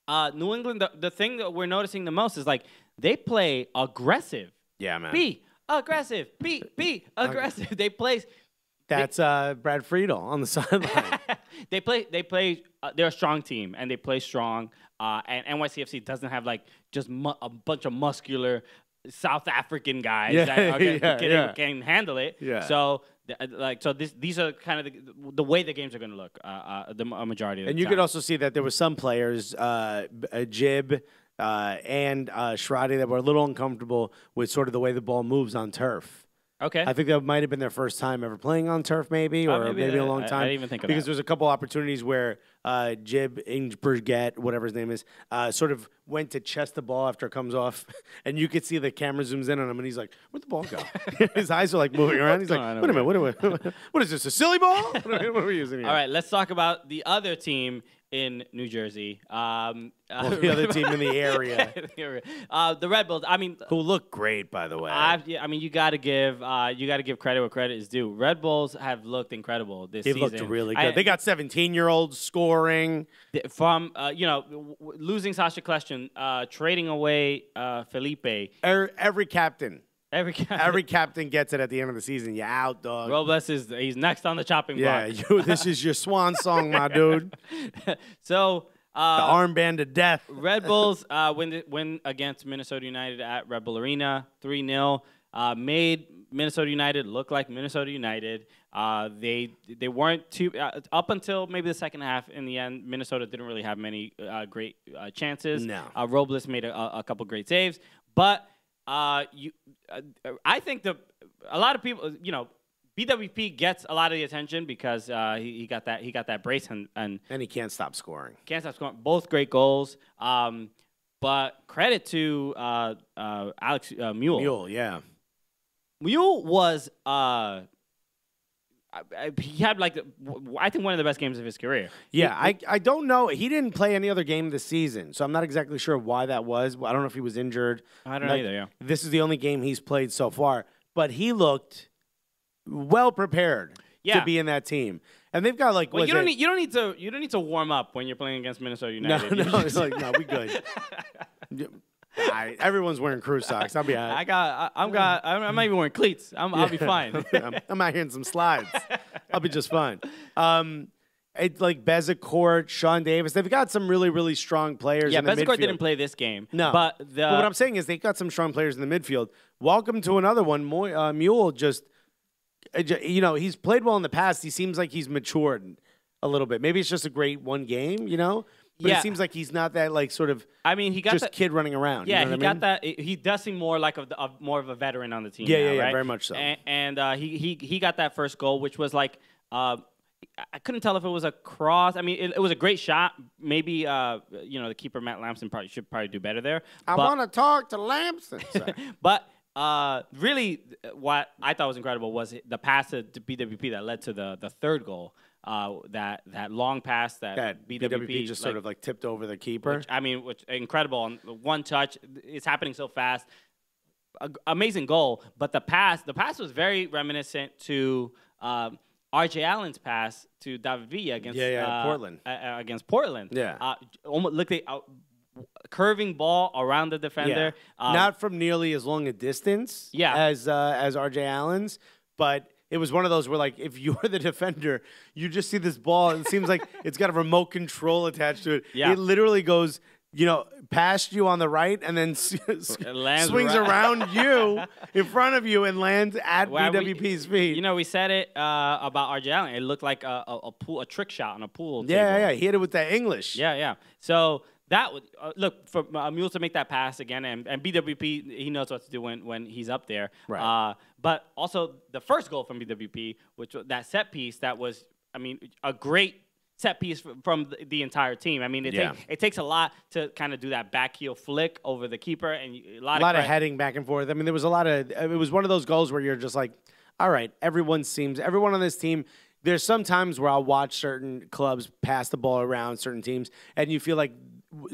New England, the thing that we're noticing the most is like they play aggressive. Yeah, man. Be aggressive. Be aggressive. They play. That's Brad Friedel on the sideline. They play. They're a strong team, and they play strong. And NYCFC doesn't have like just a bunch of muscular South African guys that can handle it. Yeah. So these are kind of the way the games are going to look. A majority of the time. And you could also see that there were some players, Jib. And Shradi that were a little uncomfortable with sort of the way the ball moves on turf. Okay. I think that might have been their first time ever playing on turf, maybe a long time. I didn't even think of that. Because there's a couple opportunities where Jib Ingebrigtset, whatever his name is, sort of went to chest the ball after it comes off, and you could see the camera zooms in on him, and he's like, "Where'd the ball go?" His eyes are like moving around. He's like, "Wait a minute, what is this? A silly ball? What are we using here?" All right, let's talk about the other team in New Jersey. The other team in the area. The Red Bulls. I mean, who look great, by the way. You got to give credit where credit is due. Red Bulls have looked incredible this season. They looked really good. They got 17-year-olds scoring. From losing Sasha Kleshchen, trading away Felipe. Every captain. Every captain gets it at the end of the season. You out, dog. Robles he's next on the chopping block. Yeah, this is your swan song, my dude. So the armband of death. Red Bulls win against Minnesota United at Red Bull Arena 3-0. made Minnesota United look like Minnesota United. They weren't too up until maybe the second half. In the end, Minnesota didn't really have many great chances. No. Robles made a couple great saves, but I think a lot of people, BWP gets a lot of the attention because he got that brace and he can't stop scoring. Can't stop scoring. Both great goals. But credit to Alex Mule. Mule, yeah. Mule was he had I think one of the best games of his career. Yeah, I don't know. He didn't play any other game this season, so I'm not exactly sure why that was. I don't know if he was injured. I don't know either, yeah. This is the only game he's played so far, but he looked well prepared to be in that team. And they've got you don't need to warm up when you're playing against Minnesota United. No, it's like no, we good. Everyone's wearing crew socks. I'll be all right. I'm not even wearing cleats. I'll be fine. I'm out here in some slides. I'll be just fine. It's like Bezecourt, Sean Davis. They've got some really, really strong players. Yeah, in the Bezecourt midfield. didn't play this game. No, but what I'm saying is they've got some strong players in the midfield. Welcome to another one. Mule just, he's played well in the past. He seems like he's matured a little bit. Maybe it's just a great one game, But it seems like he's not that sort of. I mean, he got just kid running around. Yeah, you know he got that. He does seem more like more of a veteran on the team. Yeah, now, right? very much so. And he got that first goal, which was like I couldn't tell if it was a cross. I mean, it was a great shot. Maybe the keeper Matt Lampson should do better there. I want to talk to Lampson. But really, what I thought was incredible was the pass to BWP that led to the third goal. That long pass that BWP just sort of tipped over the keeper. Which incredible on one touch. It's happening so fast. Amazing goal, but the pass was very reminiscent to RJ Allen's pass to David Villa against Portland. Against Portland. Yeah, almost look curving ball around the defender. Yeah. Not from nearly as long a distance. As RJ Allen's, but. It was one of those where, if you're the defender, you just see this ball, and it seems like it's got a remote control attached to it. Yeah. It literally goes, past you on the right and then swings around you in front of you and lands at BWP's feet. We said it about RJ Allen. It looked like a trick shot on a pool table. Yeah. He hit it with that English. Yeah. So that would look for Mule to make that pass again, and BWP, he knows what to do when he's up there. Right. But also the first goal from BWP, which was that set piece, that was a great set piece from the entire team. It takes a lot to kind of do that back heel flick over the keeper, and a lot of heading back and forth. There was a lot of. It was one of those goals where you're just like, all right, everyone on this team. There's some times where I'll watch certain clubs pass the ball around certain teams, and you feel like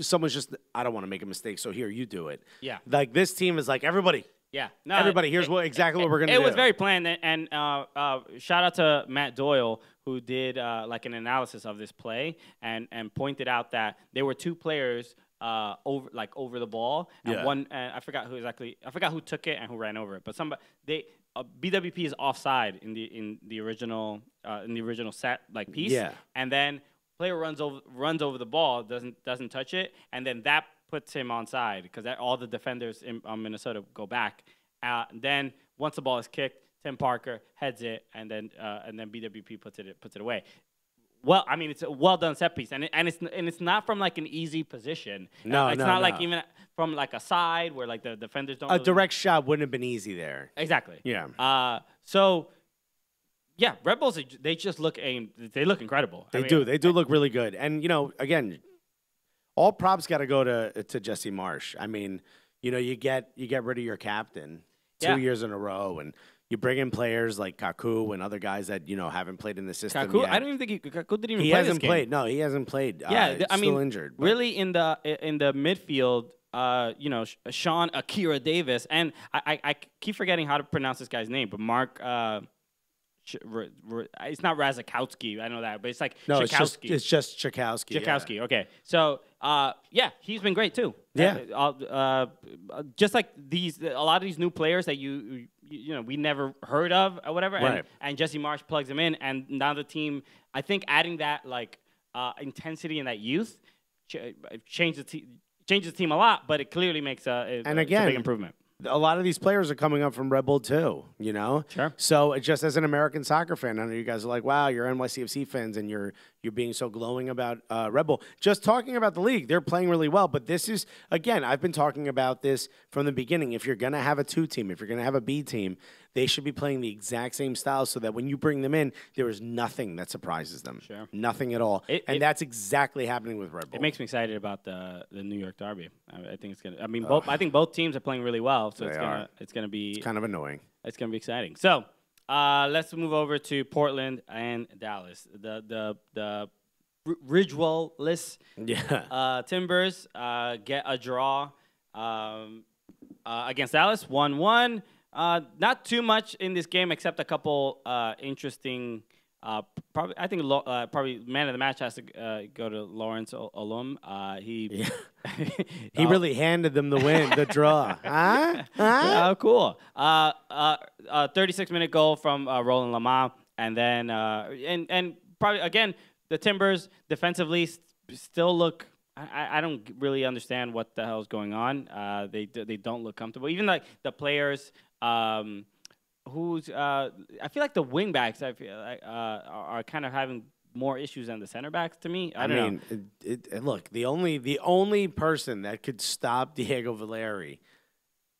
someone's just, I don't want to make a mistake, so here, you do it. Yeah. Like this team is like, everybody. Yeah. No, everybody, here's exactly what we're going to do. It was very planned, and shout out to Matt Doyle, who did an analysis of this play and pointed out that there were two players over the ball, and one, I forgot who took it and who ran over it, but BWP is offside in the original set piece, and then player runs over the ball, doesn't touch it, and then that puts him onside because all the defenders in Minnesota go back. Then once the ball is kicked, Tim Parker heads it, and then BWP puts it away. Well, it's a well done set piece, and it's not from an easy position. No, it's not even from a side where the defenders don't. A direct shot wouldn't have been easy there. Exactly. Yeah. So. Yeah, Red Bulls, they just look incredible. They do look really good. And, again, all props got to go to Jesse Marsch. You get rid of your captain 2 years in a row, and you bring in players like Kaku and other guys that, haven't played in the system Kaku, yet. I don't even think Kaku didn't even play He hasn't this game. played. No, he hasn't played. Still injured. But. Really in the midfield, Sean Akira Davis, and I keep forgetting how to pronounce this guy's name, but Mark... it's not Razakowski, I know that, but it's Chakowski. It's just Chakowski. Chakowski, okay. So, he's been great too. Yeah. Just like a lot of these new players that we never heard of or whatever, right. and Jesse Marsch plugs them in, and now the team, I think adding that intensity and that youth changes the team a lot, but it clearly makes it's a big improvement. a lot of these players are coming up from Red Bull too, you know? Sure. So just as an American soccer fan, I know you guys are like, wow, you're NYCFC fans and you're being so glowing about Red Bull. Just talking about the league, they're playing really well. But this is, again, I've been talking about this from the beginning. If you're going to have a 2 team, if you're going to have a B team, they should be playing the exact same style so that when you bring them in, there is nothing that surprises them. Sure. Nothing at all. And that's exactly happening with Red Bull. It makes me excited about the New York Derby. I think it's gonna. I mean, I think both teams are playing really well, so it's gonna be. It's kind of annoying. It's gonna be exciting. So let's move over to Portland and Dallas. The Ridgewell list. Yeah. Timbers get a draw against Dallas, 1-1. Not too much in this game except a couple interesting. Probably, I think probably man of the match has to go to Lawrence Olum. He really handed them the win, the draw. Oh, cool. 36-minute goal from Roland Lamar, and then and probably again the Timbers defensively still look. I don't really understand what the hell is going on. They don't look comfortable. Even like the players. I feel like the wingbacks are kind of having more issues than the center backs to me. I don't know. Look, the only person that could stop Diego Valeri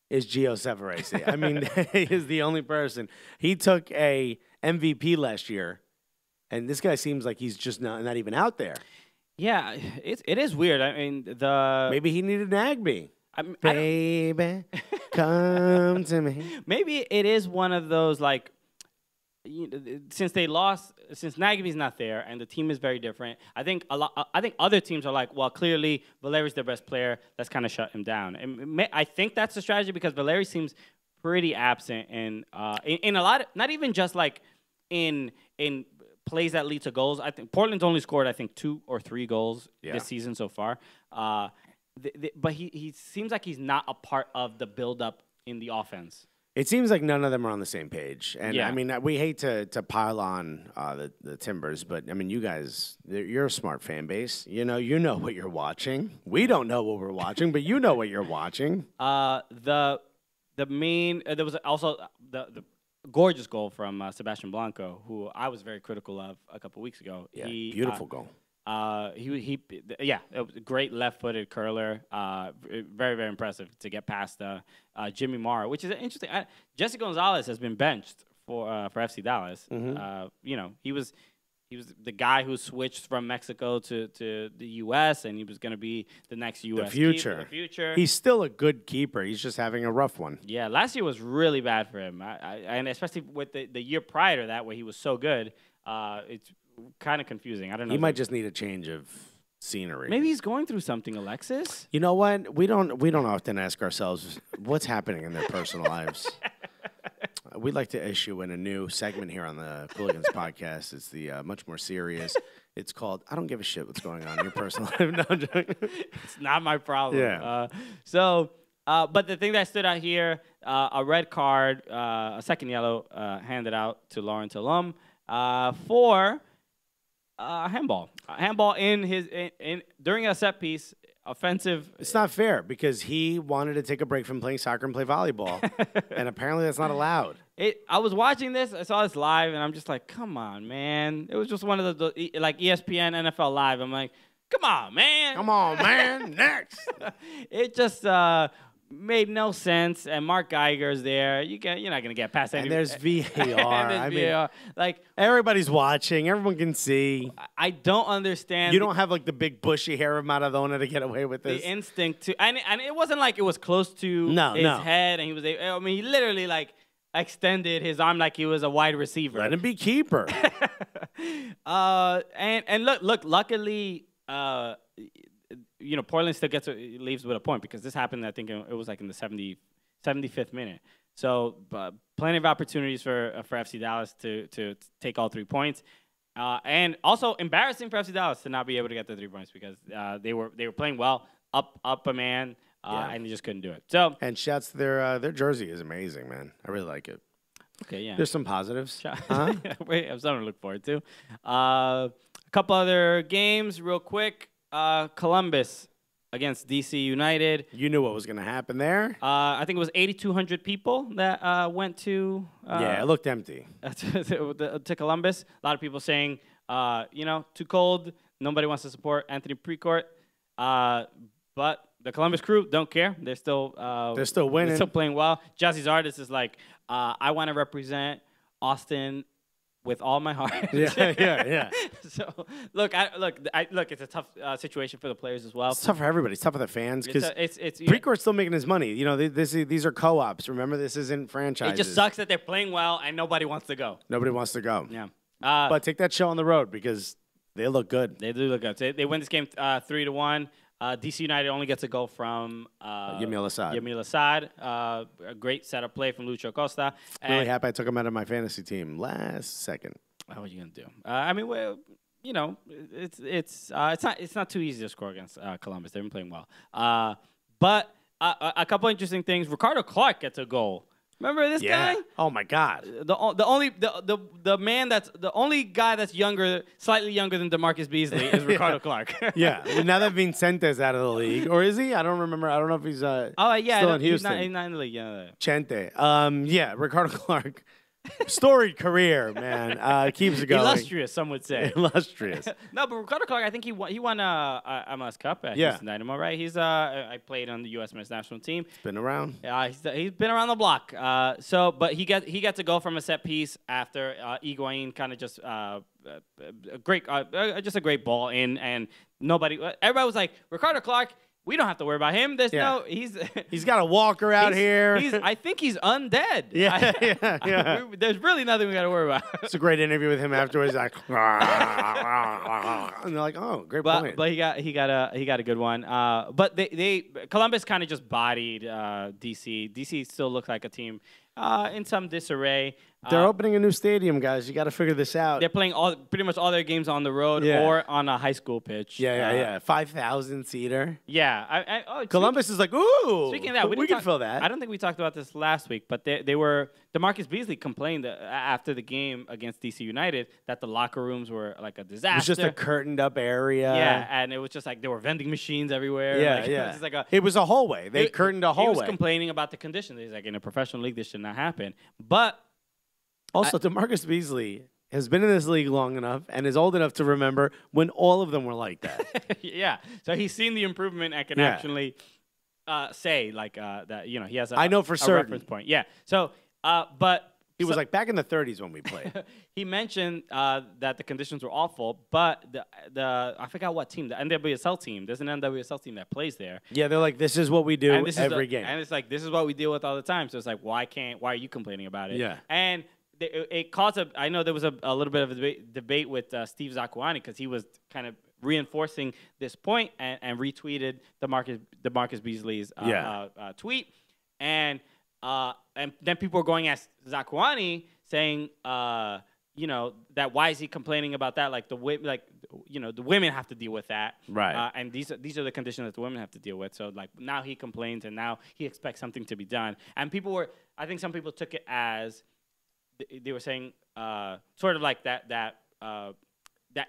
is Gio Savarese. I mean, he is the only person. He took a MVP last year, and this guy seems like he's just not even out there. Yeah, it is weird. I mean, maybe he needed an Agby. Baby, come to me. Maybe it is one of those like, since they lost, since Nagy's not there and the team is very different. I think other teams are like, well, clearly Valeri's their best player. Let's kind of shut him down. And I think that's the strategy because Valeri seems pretty absent in a lot of, not even just like in plays that lead to goals. I think Portland's only scored 2 or 3 goals this season so far. But he seems like he's not a part of the build-up in the offense. It seems like none of them are on the same page. And, I mean, we hate to pile on the Timbers, but, I mean, you guys, you're a smart fan base. You know what you're watching. We don't know what we're watching, but you know what you're watching. There was also the gorgeous goal from Sebastian Blanco, who I was very critical of a couple weeks ago. Yeah, beautiful goal. It was a great left-footed curler. Very, very impressive to get past Jimmy Mara, which is interesting. Jesse Gonzalez has been benched for FC Dallas. Mm-hmm. He was the guy who switched from Mexico to the U.S. and he was going to be the next U.S. Keeper. The future. He's still a good keeper. He's just having a rough one. Yeah, last year was really bad for him, and especially with the year prior to that where he was so good. It's kind of confusing. I don't know. He might just need a change of scenery. Maybe he's going through something, Alexis. You know what? We don't often ask ourselves what's happening in their personal lives. We'd like to issue in a new segment here on the Cooligans podcast. It's the much more serious. It's called I don't give a shit what's going on in your personal life. No, I'm joking. It's not my problem. Yeah. But the thing that stood out here, a red card, a second yellow handed out to Lawrence Olum for handball. Handball during a set piece. Offensive. It's not fair because he wanted to take a break from playing soccer and play volleyball, and apparently that's not allowed. I was watching this. I saw this live, and I'm just like, come on, man. It was just one of the like ESPN NFL Live. I'm like, come on, man. Come on, man. Next. It just made no sense. And Mark Geiger's there. You're not gonna get past any. And there's VAR. And there's VAR. Like everybody's watching. Everyone can see. I don't understand. You don't have like the big bushy hair of Maradona to get away with this. The instinct to, and it wasn't like it was close to his head, and he was. I mean, he literally like extended his arm like he was a wide receiver. Let him be keeper. And look. Luckily, Portland still leaves with a point because this happened. I think it was like in the 75th minute. So plenty of opportunities for FC Dallas to take all 3 points, and also embarrassing for FC Dallas to not be able to get the 3 points because they were playing well, up a man, and they just couldn't do it. So shouts to their jersey is amazing, man. I really like it. Okay, yeah. There's some positives. Wait, I have something to look forward to. A couple other games, real quick. Columbus against DC United. You knew what was going to happen there. I think it was 8,200 people that went to. Yeah, it looked empty. to Columbus. A lot of people saying, too cold. Nobody wants to support Anthony Precourt. But the Columbus crew don't care. They're still winning. They're still playing well. Jazzy's artist is like, I want to represent Austin with all my heart. Yeah. So look, it's a tough situation for the players as well. It's tough for everybody. It's tough for the fans because it's Precourt's still making his money. You know, these are co-ops. Remember, this isn't franchises. It just sucks that they're playing well and nobody wants to go. Nobody wants to go. Yeah. But take that show on the road because they look good. They do look good. They win this game 3-1. DC United only gets a goal from Yamil Assad. A great setup play from Lucho Costa. Really happy I took him out of my fantasy team last second. What are you gonna do? I mean, well, it's not too easy to score against Columbus. They've been playing well. But a couple interesting things. Ricardo Clark gets a goal. Remember this guy? Oh my God! The only guy that's slightly younger than DeMarcus Beasley is Ricardo Clark. Yeah. Now that Vincente's out of the league, or is he? I don't remember. I don't know if he's still in Houston. He's not in the league. Yeah. Chente. Ricardo Clark. Storied career, man. Keeps it going. Illustrious, some would say. Illustrious. No, but Ricardo Clark, I think he won a MLS Cup at Houston Dynamo, right? I played on the USMNT national team. Been around. He's been around the block. But he got to go from a set piece after Higuain kind of just a great ball in, and everybody was like, Ricardo Clark. We don't have to worry about him. He's got a walker out here. I think he's undead. Yeah. There's really nothing we got to worry about. It's a great interview with him afterwards. Like, and they're like, oh, great point. But he got a good one. But Columbus kind of just bodied DC. DC still looks like a team in some disarray. They're opening a new stadium, guys. You got to figure this out. They're playing pretty much all their games on the road or on a high school pitch. Yeah. 5,000 seater. Yeah. Columbus is like, ooh. Speaking of that, we can fill that. I don't think we talked about this last week, but DeMarcus Beasley complained after the game against DC United that the locker rooms were like a disaster. It was just a curtained up area. Yeah, and it was just like there were vending machines everywhere. It was a hallway. They curtained a hallway. He was complaining about the conditions. He's like, in a professional league, this should not happen. But also, DeMarcus Beasley has been in this league long enough and is old enough to remember when all of them were like that. Yeah. So he's seen the improvement and can actually say like that. You know, he has I know for certain reference point. Yeah. So, but he was like back in the 30s when we played. He mentioned that the conditions were awful, but the I forgot what team, the NWSL team. There's an NWSL team that plays there. Yeah, they're like, this is what we do every game, and it's like this is what we deal with all the time. So it's like, why are you complaining about it? Yeah, and it caused I know there was a little bit of a debate with Steve Zakuani because he was kind of reinforcing this point and retweeted DeMarcus Beasley's tweet, and then people were going at Zakuani saying, that why is he complaining about that? Like the women have to deal with that, right? And these are the conditions that the women have to deal with. So like now he complains and now he expects something to be done. And I think some people took it as they were saying sort of like that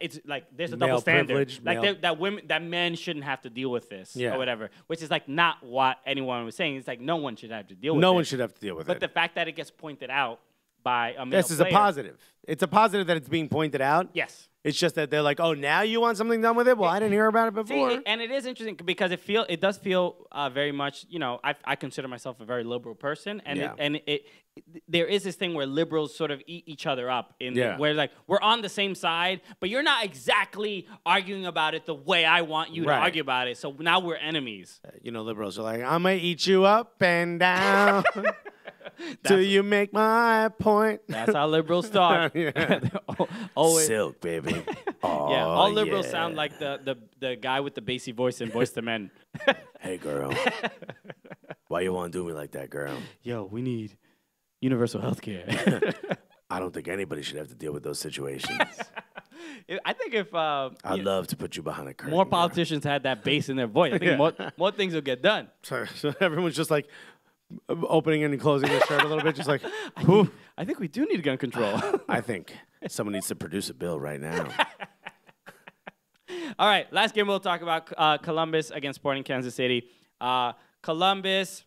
it's like there's a double standard, like that men shouldn't have to deal with this or whatever, which is like not what anyone was saying. It's like no one should have to deal with it. No one should have to deal with it. But the fact that it gets pointed out by a male this is a positive. It's a positive that it's being pointed out. Yes. It's just that they're like, oh, now you want something done with it? Well, I didn't hear about it before. And it is interesting because it does feel very much, I consider myself a very liberal person, and there is this thing where liberals sort of eat each other up where like we're on the same side, but you're not exactly arguing about it the way I want you to argue about it. So now we're enemies. Liberals are like, I'm gonna eat you up and down. Till you make my point. That's how liberals talk. Always. Silk, baby. All liberals sound like the guy with the bassy voice in Boyz II Men. Hey, girl. Why you want to do me like that, girl? Yo, we need universal health care. I don't think anybody should have to deal with those situations. I think if I'd love to put you behind a curtain. More politicians had that bass in their voice, I think more things will get done. So everyone's just like opening and closing their shirt a little bit, just like, I think we do need gun control. I think someone needs to produce a bill right now. All right, last game we'll talk about Columbus against Sporting Kansas City. Columbus.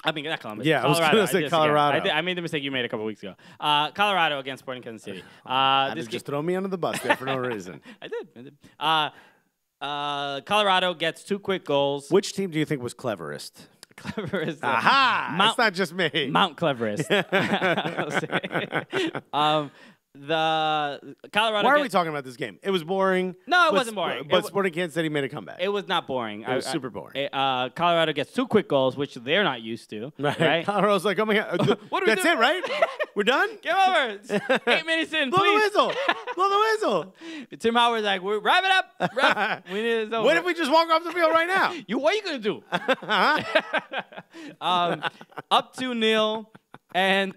I mean, not Columbus. Yeah, Colorado. I was going to say Colorado. I made the mistake you made a couple weeks ago. Colorado against Sporting Kansas City. Just throw me under the bus there for no reason. I did. Colorado gets 2 quick goals. Which team do you think was cleverest? Cleverest. Aha! It's not just me. Mount Cleverest. I'll say. The Colorado. Why are we talking about this game? It was boring. No, it wasn't boring. But Sporting Kansas City made a comeback. It was not boring. It was super boring. Colorado gets 2 quick goals, which they're not used to. Right? Colorado's like, oh my God. That's it, right? We're done? Game over. 8 minutes in, Blow please. the whistle. Blow the whistle. Tim Howard's like, we're wrap it up. Wrap. We need it over. What if we just walk off the field right now? What are you going to do? Up 2-0. And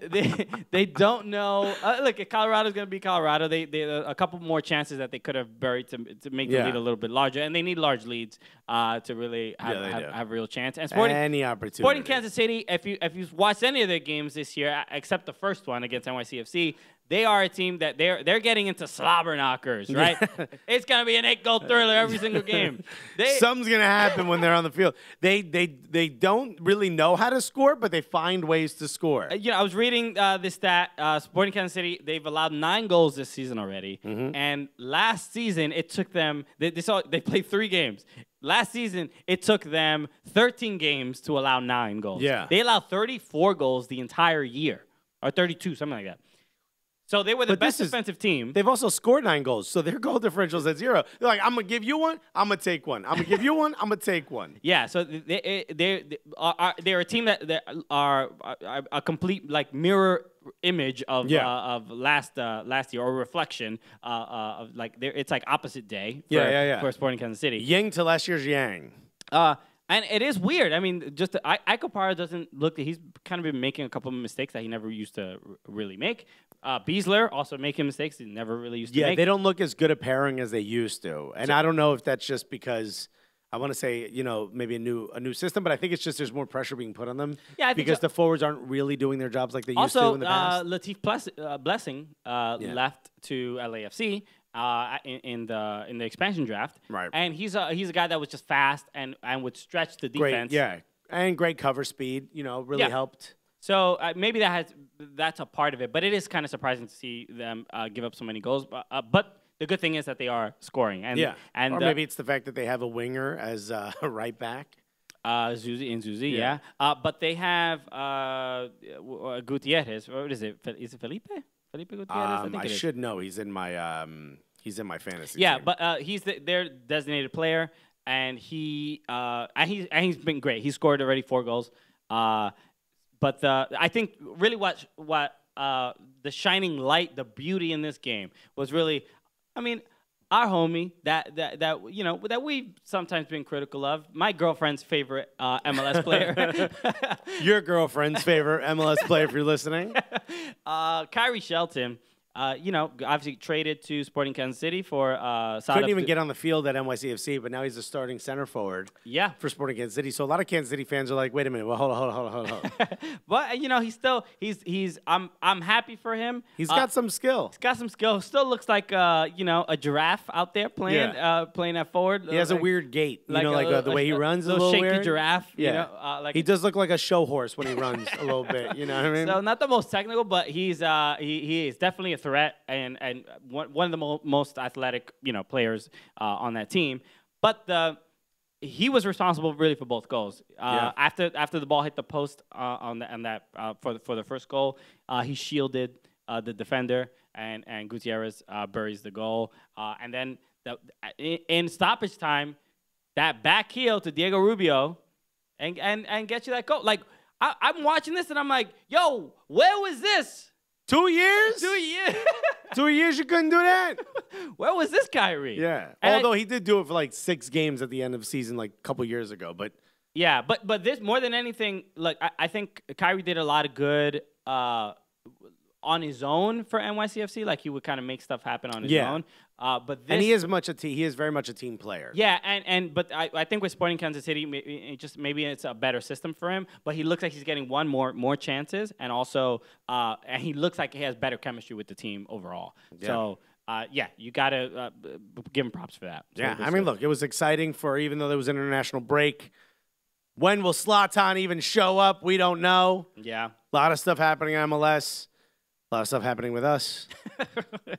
they don't know. Look, Colorado's going to be Colorado. They a couple more chances that they could have buried to make the lead a little bit larger. And they need large leads to really have a real chance. And any opportunity. Sporting Kansas City, if you've watched any of their games this year, except the first one against NYCFC, they are a team that they're getting into slobber knockers, right? It's going to be an 8-goal thriller every single game. Something's going to happen when they're on the field. They don't really know how to score, but they find ways to score. I was reading this stat. Sporting Kansas City, they've allowed 9 goals this season already. And last season, it took them, they played 3 games. Last season, it took them 13 games to allow 9 goals. Yeah. They allowed 34 goals the entire year, or 32, something like that. So they were the best defensive team. They've also scored 9 goals, so their goal differential's at 0. They're like, I'm going to give you one, I'm going to take one. I'm going to give you one, I'm going to take one. Yeah, so they're a team that are a complete like mirror image of last year, or reflection of like it's like opposite day for Sporting Kansas City. Yang to last year's yang. And it is weird. I mean, just Iko Parra doesn't look. He's kind of been making a couple of mistakes that he never used to really make. Beasler also making mistakes he never really used to make. Yeah, they don't look as good at pairing as they used to. And I don't know if that's just because I want to say, maybe a new system, but I think it's just there's more pressure being put on them. Yeah, because the forwards aren't really doing their jobs like they used to in the past. Latif Blessing left to LAFC. In the expansion draft, right? And he's a guy that was just fast and would stretch the defense. Great, and great cover speed. Really helped. So maybe that's a part of it, but it is kind of surprising to see them give up so many goals. But the good thing is that they are scoring, and or maybe it's the fact that they have a winger as a right back. Zuzi, yeah. But they have Gutierrez. What is it? Is it Felipe? Felipe Gutierrez. I should know. He's in my fantasy. Yeah, team. but he's their designated player, and he's been great. He scored already 4 goals. But I think really what the shining light, the beauty in this game was really, I mean, our homie that we've sometimes been critical of, my girlfriend's favorite MLS player. Your girlfriend's favorite MLS player, if you're listening. Kyrie Shelton. Obviously traded to Sporting Kansas City for couldn't even get on the field at NYCFC, but now he's a starting center forward. Yeah, for Sporting Kansas City. So a lot of Kansas City fans are like, "Wait a minute, well, hold on." But he's I'm happy for him. He's got some skill. He's got some skill. Still looks like a giraffe out there playing at forward. He has a weird gait, the way he runs, a little shaky weird. Giraffe. Yeah, he does look like a show horse when he runs a little bit. You know what I mean? So not the most technical, but he is definitely a threat and one of the most athletic players on that team. But he was responsible really for both goals. After the ball hit the post for the first goal, he shielded the defender and Gutierrez buries the goal. And then in stoppage time, that back heel to Diego Rubio and get you that goal. Like I'm watching this and I'm like, yo, where was this? 2 years? 2 years. 2 years you couldn't do that? Where was this Kyrie? Yeah. Although he did do it for like 6 games at the end of the season like a couple years ago. But yeah, but this more than anything, like I think Kyrie did a lot of good on his own for NYCFC. Like he would kind of make stuff happen on his own. But he is very much a team player. Yeah, but I think with Sporting Kansas City, maybe it's a better system for him. But he looks like he's getting more chances, and also and he looks like he has better chemistry with the team overall. Yeah. So yeah, you got to give him props for that. So Yeah, I mean, look, it was exciting for even though there was an international break. When will Zlatan even show up? We don't know. Yeah. A lot of stuff happening in MLS. A lot of stuff happening with us.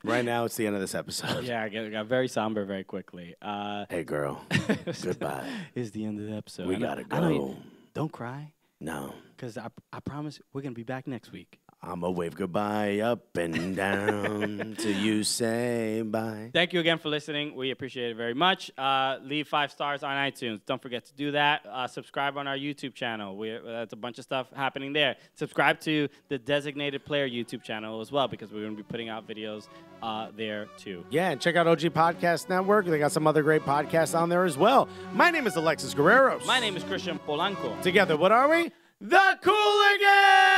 Right now, it's the end of this episode. Yeah, I got very somber very quickly. Hey, girl. Goodbye. It's the end of the episode. We gotta I know go. don't cry, No. because I promise we're going to be back next week. I'm going to wave goodbye up and down till you say bye. Thank you again for listening. We appreciate it very much. Leave 5 stars on iTunes. Don't forget to do that. Subscribe on our YouTube channel. That's a bunch of stuff happening there. Subscribe to the Designated Player YouTube channel as well, because we're going to be putting out videos there too. Yeah, and check out OG Podcast Network. They got some other great podcasts on there as well. My name is Alexis Guerreros. My name is Christian Polanco. Together, what are we? The Cooligans!